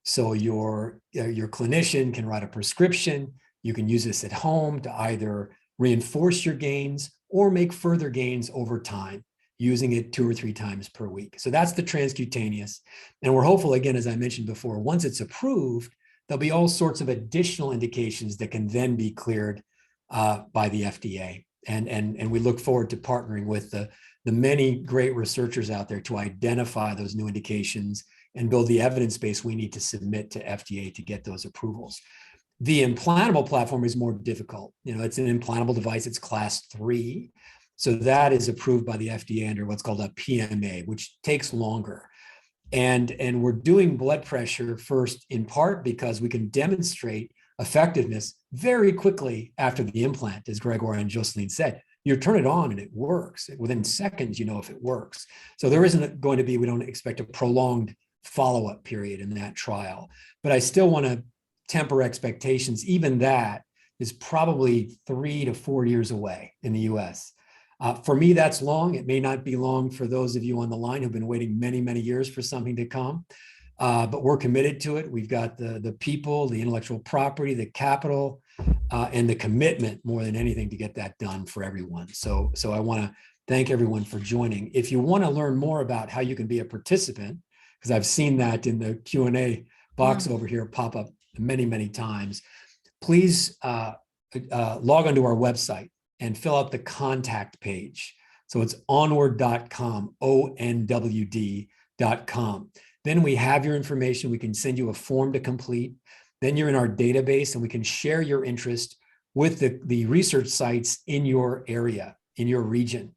So your clinician can write a prescription. You can use this at home to either reinforce your gains or make further gains over time, using it 2 or 3 times per week. So that's the transcutaneous. And we're hopeful, again, as I mentioned before, once it's approved, there'll be all sorts of additional indications that can then be cleared by the FDA. And we look forward to partnering with the many great researchers out there to identify those new indications and build the evidence base we need to submit to FDA to get those approvals. The implantable platform is more difficult. It's an implantable device, it's class 3. So that is approved by the FDA under what's called a PMA, which takes longer. And we're doing blood pressure first, in part because we can demonstrate effectiveness very quickly after the implant, as Gregoire and Jocelyn said. You turn it on and it works. Within seconds, you know if it works. So there isn't going to be, we don't expect a prolonged follow-up period in that trial. But I still want to temper expectations. Even that is probably 3 to 4 years away in the US. For me, that's long. It may not be long for those of you on the line who've been waiting many, many years for something to come, but we're committed to it. We've got the people, the intellectual property, the capital, and the commitment more than anything to get that done for everyone. So I want to thank everyone for joining. If you want to learn more about how you can be a participant, because I've seen that in the Q&A box over here pop up many, many times, please log onto our website and fill out the contact page. So it's onward.com, ONWD.com. Then we have your information. We can send you a form to complete. Then you're in our database and we can share your interest with the research sites in your area, in your region.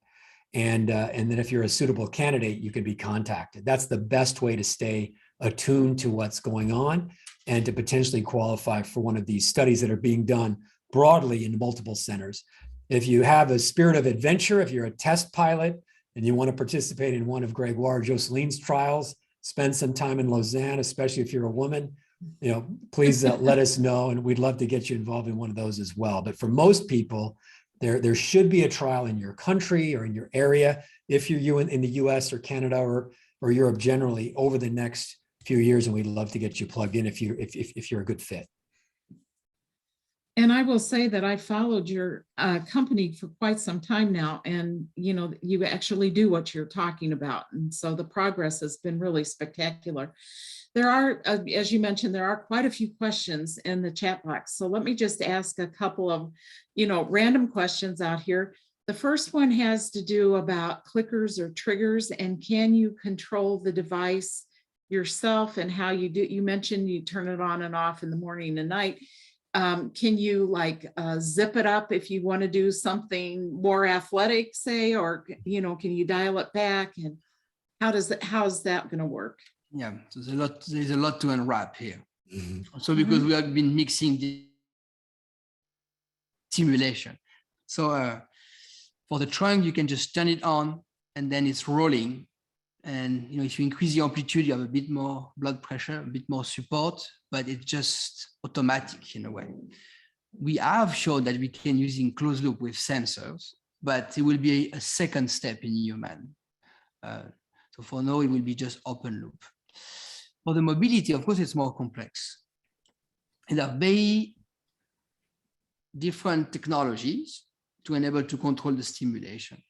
And then if you're a suitable candidate, you can be contacted. That's the best way to stay attuned to what's going on and to potentially qualify for one of these studies that are being done broadly in multiple centers. If you have a spirit of adventure, if you're a test pilot and you want to participate in one of Gregoire Jocelyn's trials, spend some time in Lausanne, especially if you're a woman, please let us know, and we'd love to get you involved in one of those as well. But for most people, there should be a trial in your country or in your area, if you're in the US or Canada or Europe generally, over the next few years, and we'd love to get you plugged in if you're a good fit. And I will say that I followed your company for quite some time now, and you actually do what you're talking about, and so the progress has been really spectacular. There are, as you mentioned, there are quite a few questions in the chat box. So let me just ask a couple of, random questions out here. The first one has to do about clickers or triggers, and can you control the device yourself and how you do? You mentioned you turn it on and off in the morning and night. Can you zip it up if you want to do something more athletic, say, or, can you dial it back? And how is that going to work? Yeah, so there's a lot to unwrap here. Mm-hmm. So because we have been mixing the simulation. So for the trunk, you can just turn it on and then it's rolling And if you increase the amplitude, you have a bit more blood pressure, a bit more support, but it's just automatic in a way. We have shown that we can use in closed loop with sensors, but it will be a second step in human. So for now, it will be just open loop. For the mobility, of course, it's more complex. And there are very different technologies to enable to control the stimulation.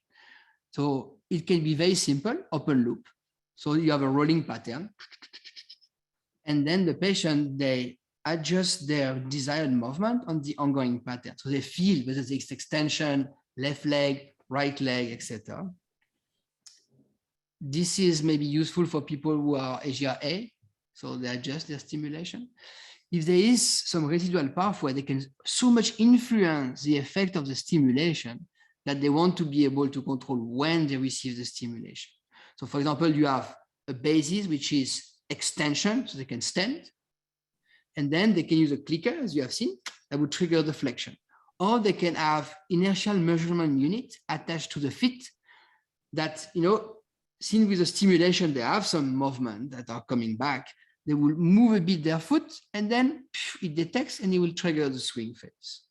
So it can be very simple, open loop. So you have a rolling pattern. And then the patient, they adjust their desired movement on the ongoing pattern. So they feel whether it's extension, left leg, right leg, etc. This is maybe useful for people who are AGR-A, so they adjust their stimulation. If there is some residual pathway, they can so much influence the effect of the stimulation that they want to be able to control when they receive the stimulation. So for example, you have a basis, which is extension, so they can stand. And then they can use a clicker, as you have seen, that would trigger the flexion. Or they can have inertial measurement unit attached to the feet that, seen with the stimulation, they have some movement that are coming back. They will move a bit their foot and then it detects and it will trigger the swing phase.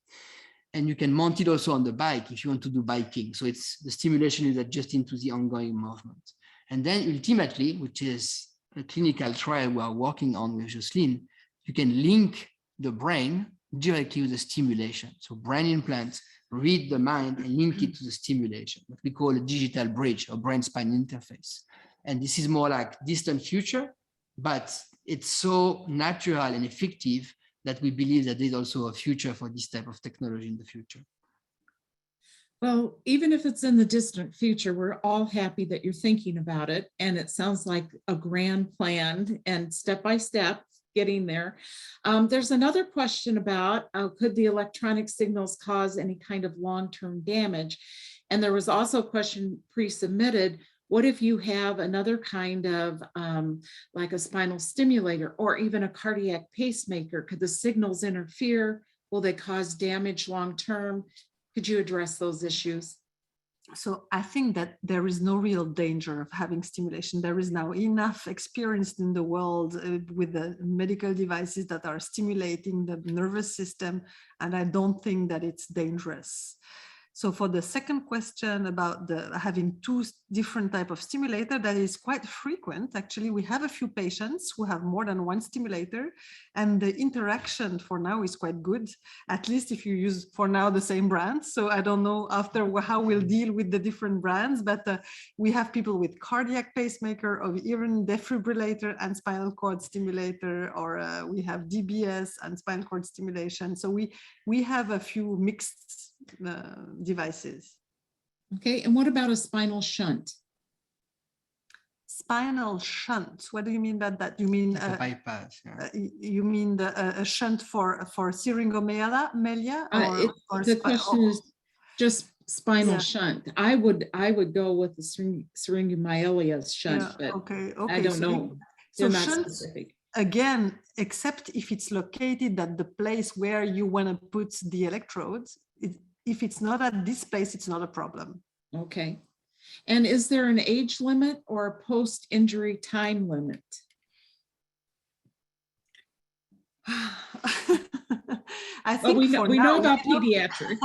And you can mount it also on the bike if you want to do biking. So it's the stimulation is adjusting to the ongoing movement. And then ultimately, which is a clinical trial we are working on with Jocelyne, you can link the brain directly with the stimulation. So brain implants read the mind and link it to the stimulation, what we call a digital bridge or brain-spine interface. And this is more like distant future, but it's so natural and effective that we believe that there's also a future for this type of technology in the future. Well, even if it's in the distant future, we're all happy that you're thinking about it. And it sounds like a grand plan and step-by-step getting there. There's another question about could the electronic signals cause any kind of long-term damage? And there was also a question pre-submitted. What if you have another kind of like a spinal stimulator or even a cardiac pacemaker? Could the signals interfere? Will they cause damage long-term? Could you address those issues? So I think that there is no real danger of having stimulation. There is now enough experience in the world with the medical devices that are stimulating the nervous system, and I don't think that it's dangerous. So for the second question about having two different types of stimulator, that is quite frequent. Actually, we have a few patients who have more than one stimulator, and the interaction for now is quite good, at least if you use for now the same brand. So I don't know after how we'll deal with the different brands, but we have people with cardiac pacemaker or even defibrillator and spinal cord stimulator, or we have DBS and spinal cord stimulation. So we have a few mixed devices. Okay, and what about a spinal shunt? Spinal shunt, what do you mean by that? You mean Like a bypass? Yeah. you mean a shunt for syringomelia? The question is just spinal Yeah. shunt. I would go with the syringomyelia shunt, Yeah, but okay. I don't know. So They're not shunts, specific. again, except if it's located at the place where you want to put the electrodes, if it's not at this place, it's not a problem. Okay. And is there an age limit or a post-injury time limit? I think we know about pediatrics.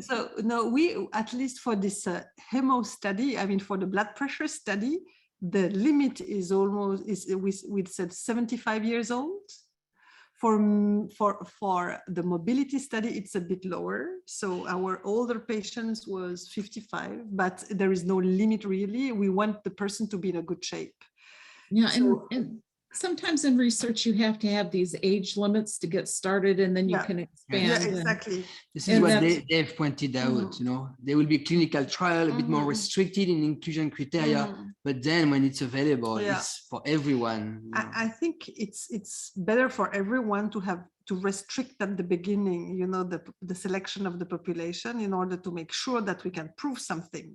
So no, we, at least for this hemo study, I mean, for the blood pressure study, the limit is almost, we said 75 years old. For the mobility study, it's a bit lower. So our older patients was 55, but there is no limit really. We want the person to be in a good shape. Yeah, So, and sometimes in research, you have to have these age limits to get started, and then you Yeah. can yeah, expand. exactly. This is And what that's- they've pointed out, there will be clinical trial, a bit more Mhm. restricted in inclusion criteria, Mm. but then when it's available, Yeah. it's for everyone. I think it's better for everyone to restrict at the beginning, the selection of the population in order to make sure that we can prove something.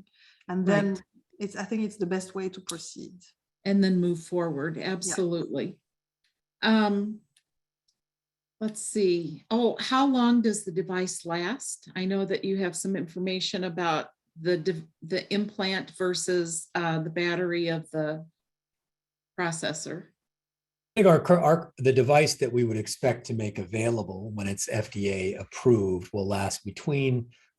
And then I think it's the best way to proceed. And then move forward, absolutely. Let's see. Oh, how long does the device last? I know that you have some information about the implant versus the battery of the processor? I think the device that we would expect to make available when it's FDA approved will last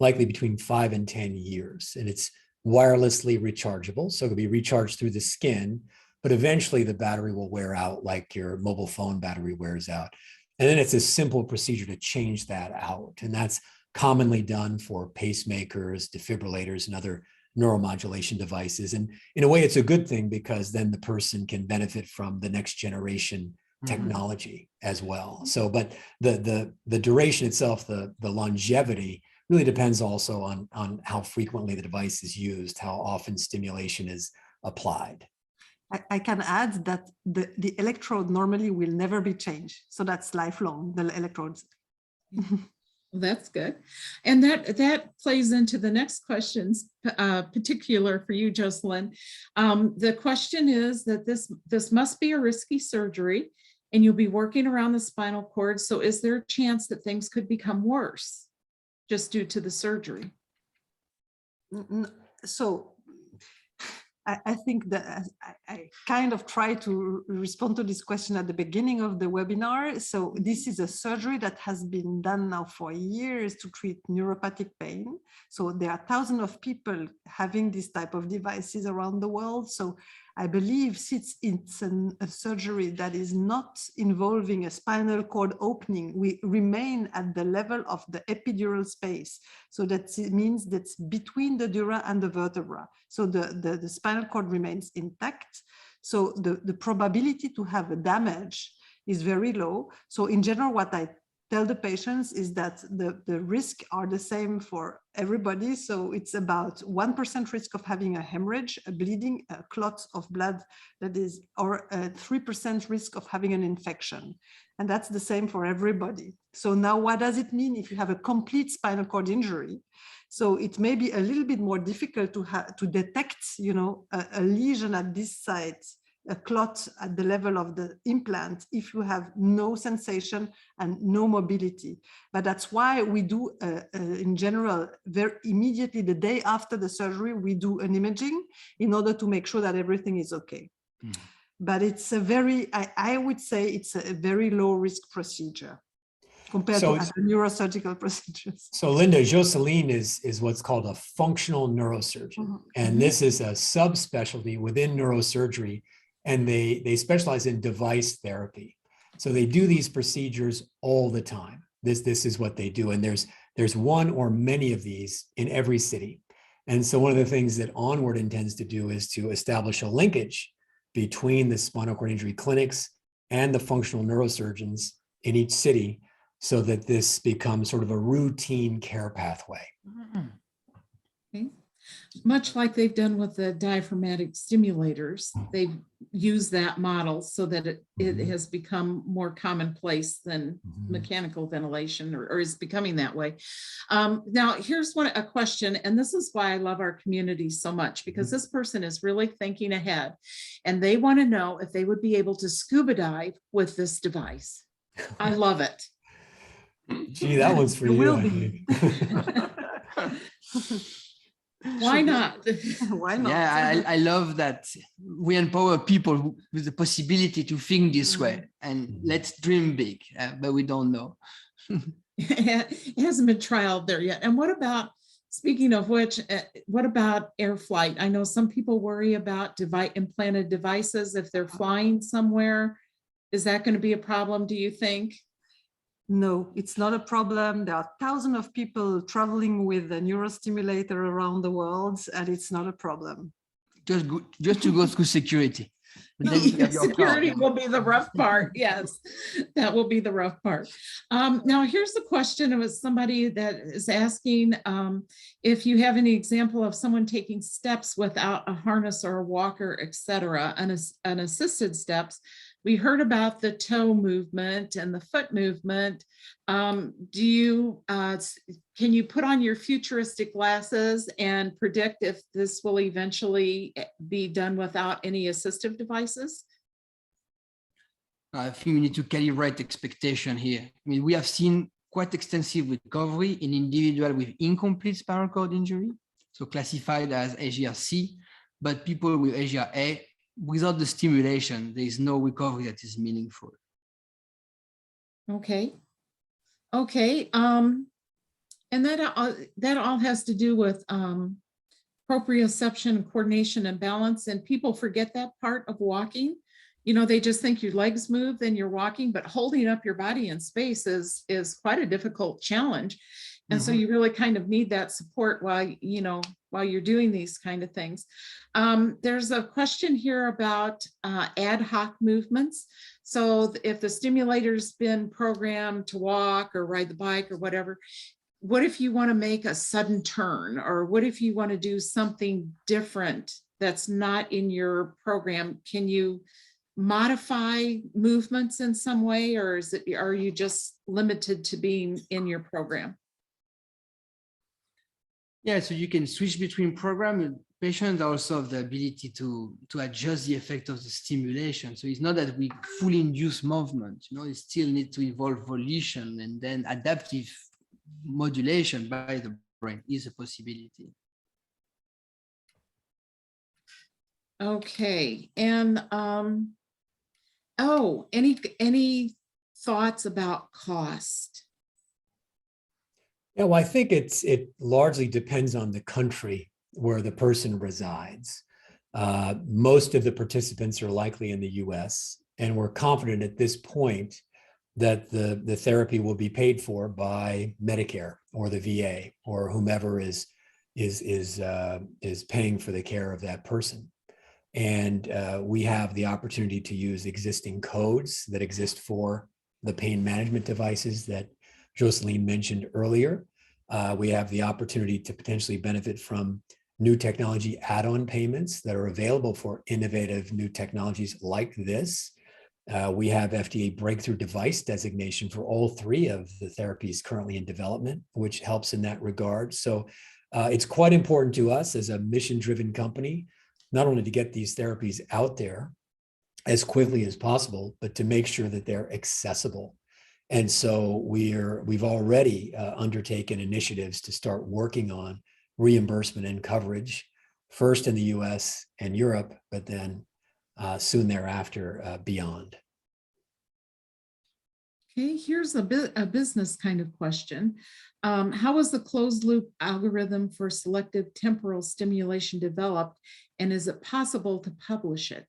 likely between 5 and 10 years. And it's wirelessly rechargeable. So it could be recharged through the skin, but eventually the battery will wear out like your mobile phone battery wears out. And then it's a simple procedure to change that out. And that's commonly done for pacemakers, defibrillators, and other neuromodulation devices. And in a way, it's a good thing because then the person can benefit from the next generation technology as well. So, but the duration itself, the longevity really depends also on how frequently the device is used, how often stimulation is applied. I can add that the electrode normally will never be changed. So that's lifelong, the electrodes. That's good. And that plays into the next questions, particular for you, Jocelyn. The question is that this must be a risky surgery and you'll be working around the spinal cord. So is there a chance that things could become worse just due to the surgery? So I think that I kind of tried to respond to this question at the beginning of the webinar. So this is a surgery that has been done now for years to treat neuropathic pain. So there are thousands of people having this type of devices around the world. So I believe since it's a surgery that is not involving a spinal cord opening, we remain at the level of the epidural space. So that means that's between the dura and the vertebra. So the spinal cord remains intact. So the probability to have a damage is very low. So in general, what I tell the patients is that the risks are the same for everybody. So it's about 1% risk of having a hemorrhage, a bleeding, a clot of blood that is, or a 3% risk of having an infection. And that's the same for everybody. So now what does it mean if you have a complete spinal cord injury? So it may be a little bit more difficult to detect, a lesion at this site, a clot at the level of the implant if you have no sensation and no mobility. But that's why we do, in general, very immediately the day after the surgery, we do an imaging in order to make sure that everything is okay. Mm. But it's a very, I would say it's a very low risk procedure compared to other neurosurgical procedures. So Linda, Jocelyn is what's called a functional neurosurgeon. Mm-hmm. And this is a subspecialty within neurosurgery. And they specialize in device therapy. So they do these procedures all the time. This is what they do. And there's one or many of these in every city. And so one of the things that Onward intends to do is to establish a linkage between the spinal cord injury clinics and the functional neurosurgeons in each city so that this becomes sort of a routine care pathway. Mm-hmm. Okay. Much like they've done with the diaphragmatic stimulators, they've used that model so that it has become more commonplace than mechanical ventilation, or is becoming that way. Now, here's a question, and this is why I love our community so much, because this person is really thinking ahead, and they want to know if they would be able to scuba dive with this device. I love it. Gee, that one's for you. Will be. Why not? Why not? Yeah, I love that we empower people with the possibility to think this way, and let's dream big, but we don't know. It hasn't been trialed there yet. And what about, speaking of which, what about air flight? I know some people worry about implanted devices if they're flying somewhere. Is that going to be a problem, do you think? No, it's not a problem. There are thousands of people traveling with a neurostimulator around the world, and it's not a problem. Just to go through security. Security will be the rough part. Yes, that will be the rough part. Now, here's the question of somebody that is asking if you have any example of someone taking steps without a harness or a walker, etc., unassisted steps. We heard about the toe movement and the foot movement. Can you put on your futuristic glasses and predict if this will eventually be done without any assistive devices? I think we need to calibrate expectation here. I mean, we have seen quite extensive recovery in individuals with incomplete spinal cord injury, so classified as HDR-C, but people with HDR-A, without the stimulation, there is no recovery that is meaningful. Okay. Okay. And that all has to do with proprioception, coordination, and balance. And people forget that part of walking. You know, they just think your legs move, then you're walking, but holding up your body in space is quite a difficult challenge. And so you really kind of need that support while you're doing these kind of things. There's a question here about ad hoc movements. So if the stimulator's been programmed to walk or ride the bike or whatever, what if you want to make a sudden turn, or what if you want to do something different that's not in your program? Can you modify movements in some way, or are you just limited to being in your program? Yeah, so you can switch between programs. Patients also have the ability to adjust the effect of the stimulation. So it's not that we fully induce movement, it still needs to involve volition, and then adaptive modulation by the brain is a possibility. Okay, and any thoughts about cost? Yeah, well, I think it largely depends on the country where the person resides. Most of the participants are likely in the US, and we're confident at this point that the therapy will be paid for by Medicare or the VA or whomever is paying for the care of that person. And we have the opportunity to use existing codes that exist for the pain management devices that Jocelyne mentioned earlier. We have the opportunity to potentially benefit from new technology add-on payments that are available for innovative new technologies like this. We have FDA breakthrough device designation for all three of the therapies currently in development, which helps in that regard. So it's quite important to us as a mission-driven company, not only to get these therapies out there as quickly as possible, but to make sure that they're accessible. And so we've already undertaken initiatives to start working on reimbursement and coverage, first in the US and Europe, but then soon thereafter beyond. Okay, here's a business kind of question. How was the closed loop algorithm for selective temporal stimulation developed, and is it possible to publish it?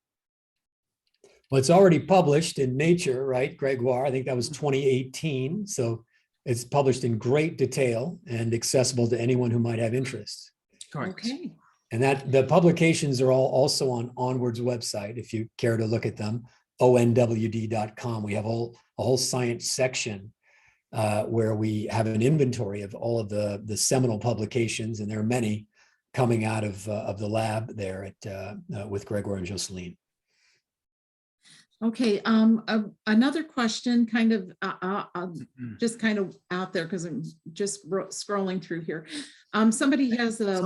Well, it's already published in Nature, right, Gregoire? I think that was 2018. So it's published in great detail and accessible to anyone who might have interest. Correct. Okay. And that the publications are all also on Onward's website, if you care to look at them, onwd.com. We have a whole science section where we have an inventory of all of the seminal publications, and there are many coming out of the lab there at with Gregoire and Jocelyne. Okay, another question, kind of just kind of out there because I'm just scrolling through here. Somebody has a.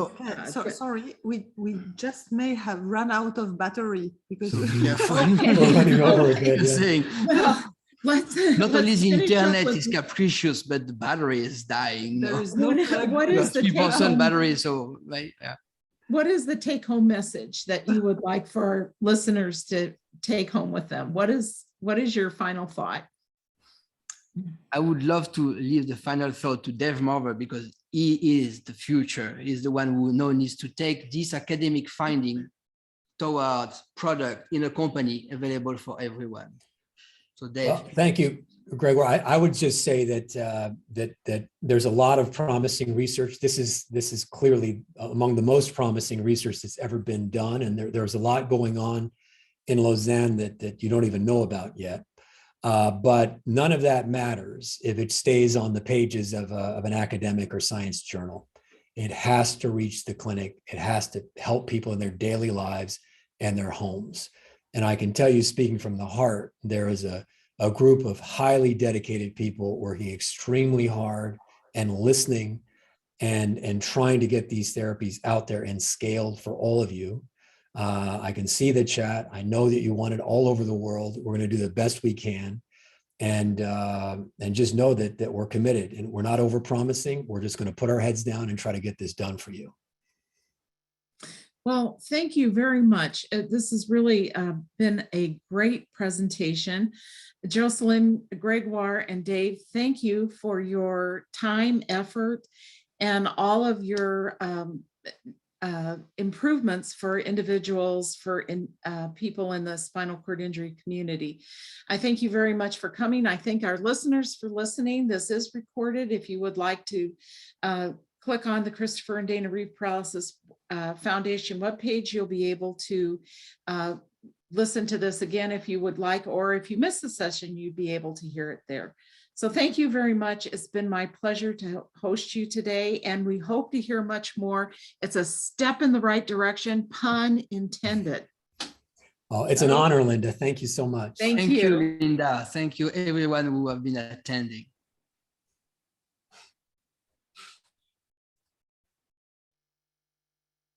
So sorry, we just may have run out of battery because So be careful. Okay. We're running over a bit, You're yeah. saying, Well, let's not only let's the finish up internet with- is capricious, but the battery is dying. there No? is no plug. What You is have the 3% take-home- battery, so like, yeah. What is the take-home message that you would like for our listeners to take home with them? What is your final thought? I would love to leave the final thought to Dave Marver, because he is the future. He's the one who needs to take this academic finding towards product in a company available for everyone. So Dave. Well, thank you, Gregoire. I would just say that that there's a lot of promising research. This is clearly among the most promising research that's ever been done, and there's a lot going on in Lausanne that you don't even know about yet. But none of that matters if it stays on the pages of an academic or science journal. It has to reach the clinic. It has to help people in their daily lives and their homes. And I can tell you, speaking from the heart, there is a group of highly dedicated people working extremely hard and listening and trying to get these therapies out there and scaled for all of you. I can see the chat. I know that you want it all over the world. We're going to do the best we can, and just know that we're committed, and we're not over promising. We're just going to put our heads down and try to get this done for you. Well, thank you very much. This has really been a great presentation. Jocelyn, Gregoire, and Dave, thank you for your time, effort, and all of your improvements for individuals, for people in the spinal cord injury community. I thank you very much for coming. I thank our listeners for listening. This is recorded. If you would like to click on the Christopher and Dana Reeve Paralysis Foundation webpage, you'll be able to listen to this again if you would like, or if you missed the session, you'd be able to hear it there. So thank you very much. It's been my pleasure to host you today, and we hope to hear much more. It's a step in the right direction, pun intended. Oh, it's an honor, Linda. Thank you so much. Thank Thank you, you. Linda. Thank you, everyone who have been attending.